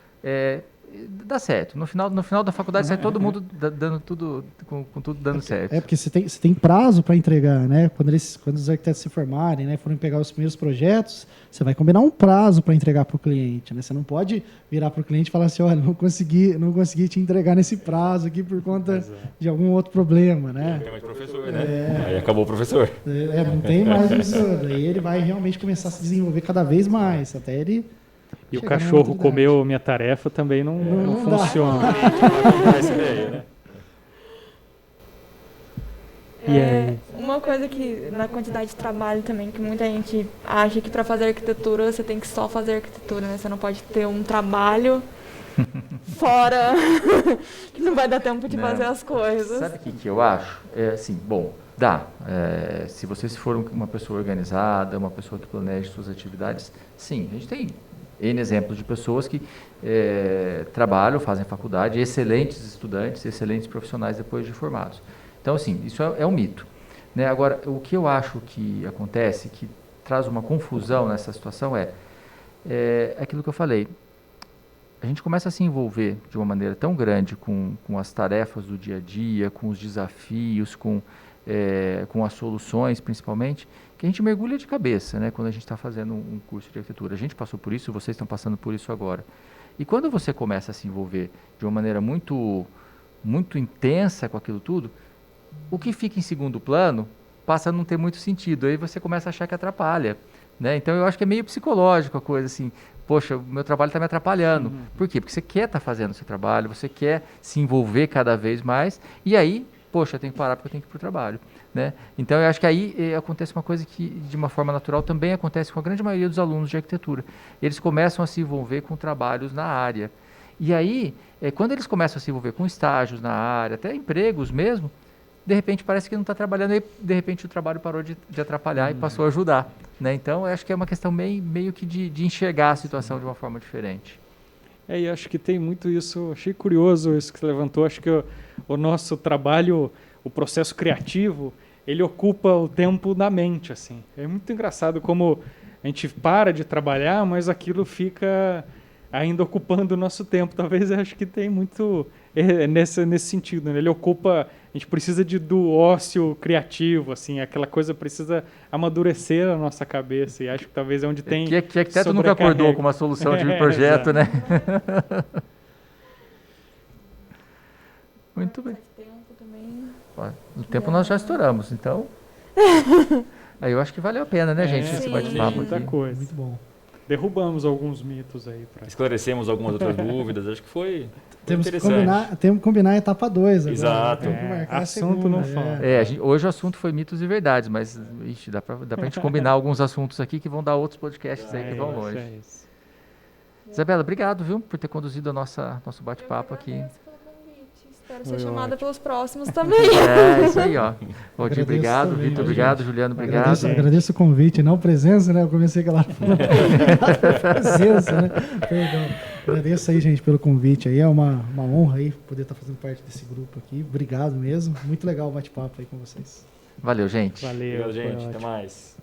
dá certo. No final da faculdade sai todo mundo dando tudo, com tudo dando certo. Porque você tem prazo para entregar, né? Quando os arquitetos se formarem, né, forem pegar os primeiros projetos, você vai combinar um prazo para entregar para o cliente, né? Você não pode virar para o cliente e falar assim, olha, não consegui te entregar nesse prazo aqui por conta de algum outro problema, né? Não tem mais professor, né? Aí acabou o professor. Não tem mais professor. Daí ele vai realmente começar a se desenvolver cada vez mais, até ele... E o cachorro comeu minha tarefa também não funciona. Essa ideia, né? Uma coisa que, na quantidade de trabalho também, que muita gente acha que para fazer arquitetura você tem que só fazer arquitetura, né? Você não pode ter um trabalho fora que não vai dar tempo de fazer as coisas. Sabe o que eu acho? Dá. Se você for uma pessoa organizada, uma pessoa que planeja suas atividades, sim, a gente tem N exemplos de pessoas que trabalham, fazem faculdade, excelentes estudantes, excelentes profissionais depois de formados. Então, assim, isso é um mito. Né? Agora, o que eu acho que acontece, que traz uma confusão nessa situação é aquilo que eu falei. A gente começa a se envolver de uma maneira tão grande com as tarefas do dia a dia, com os desafios, com as soluções, principalmente, que a gente mergulha de cabeça, né, quando a gente está fazendo um curso de arquitetura. A gente passou por isso, vocês estão passando por isso agora. E quando você começa a se envolver de uma maneira muito muito intensa com aquilo tudo, o que fica em segundo plano passa a não ter muito sentido. Aí você começa a achar que atrapalha, né? Então eu acho que é meio psicológico a coisa assim. Poxa, o meu trabalho está me atrapalhando. Por quê? Porque você quer estar fazendo o seu trabalho, você quer se envolver cada vez mais, e aí, poxa, eu tenho que parar porque eu tenho que ir para o trabalho, né? Então eu acho que aí acontece uma coisa que de uma forma natural também acontece com a grande maioria dos alunos de arquitetura. Eles começam a se envolver com trabalhos na área. E aí, quando eles começam a se envolver com estágios na área, até empregos mesmo, de repente parece que não está trabalhando, e de repente o trabalho parou de atrapalhar e passou a ajudar, né? Então, eu acho que é uma questão meio que de enxergar a situação de uma forma diferente. E acho que tem muito isso, achei curioso isso que você levantou, acho que o nosso trabalho, o processo criativo, ele ocupa o tempo da mente, assim. É muito engraçado como a gente para de trabalhar, mas aquilo fica ainda ocupando o nosso tempo. Talvez eu acho que tem muito nesse sentido, né? Ele ocupa, a gente precisa do ócio criativo, assim, aquela coisa precisa amadurecer a nossa cabeça, e acho que talvez é onde tem que arquiteto nunca acordou com uma solução de projeto, né? Muito bem. No tempo nós já estouramos, então aí eu acho que valeu a pena, né, gente, esse bate-papo muita aqui. coisa. Muito bom. Derrubamos alguns mitos aí. Esclarecemos algumas outras dúvidas, acho que foi Temos que interessante. combinar a etapa 2 agora. Exato. Temos que marcar a Assunto segunda, não falta. Hoje o assunto foi mitos e verdades, mas ixi, dá pra gente combinar alguns assuntos aqui que vão dar outros podcasts aí que vão longe. Isso. Isabela, obrigado, viu, por ter conduzido a nosso bate-papo aqui. Espero ser chamada pelos próximos também. Isso aí, ó. Valdir, obrigado. também, Vitor, obrigado. Juliano, obrigado. Agradeço o convite, não presença, né? Eu comecei aquela presença, né? Perdão. Agradeço aí, gente, pelo convite aí. É uma honra aí poder estar fazendo parte desse grupo aqui. Obrigado mesmo. Muito legal o bate-papo aí com vocês. Valeu, gente. Valeu, Obrigado, gente. foi Até ótimo. mais.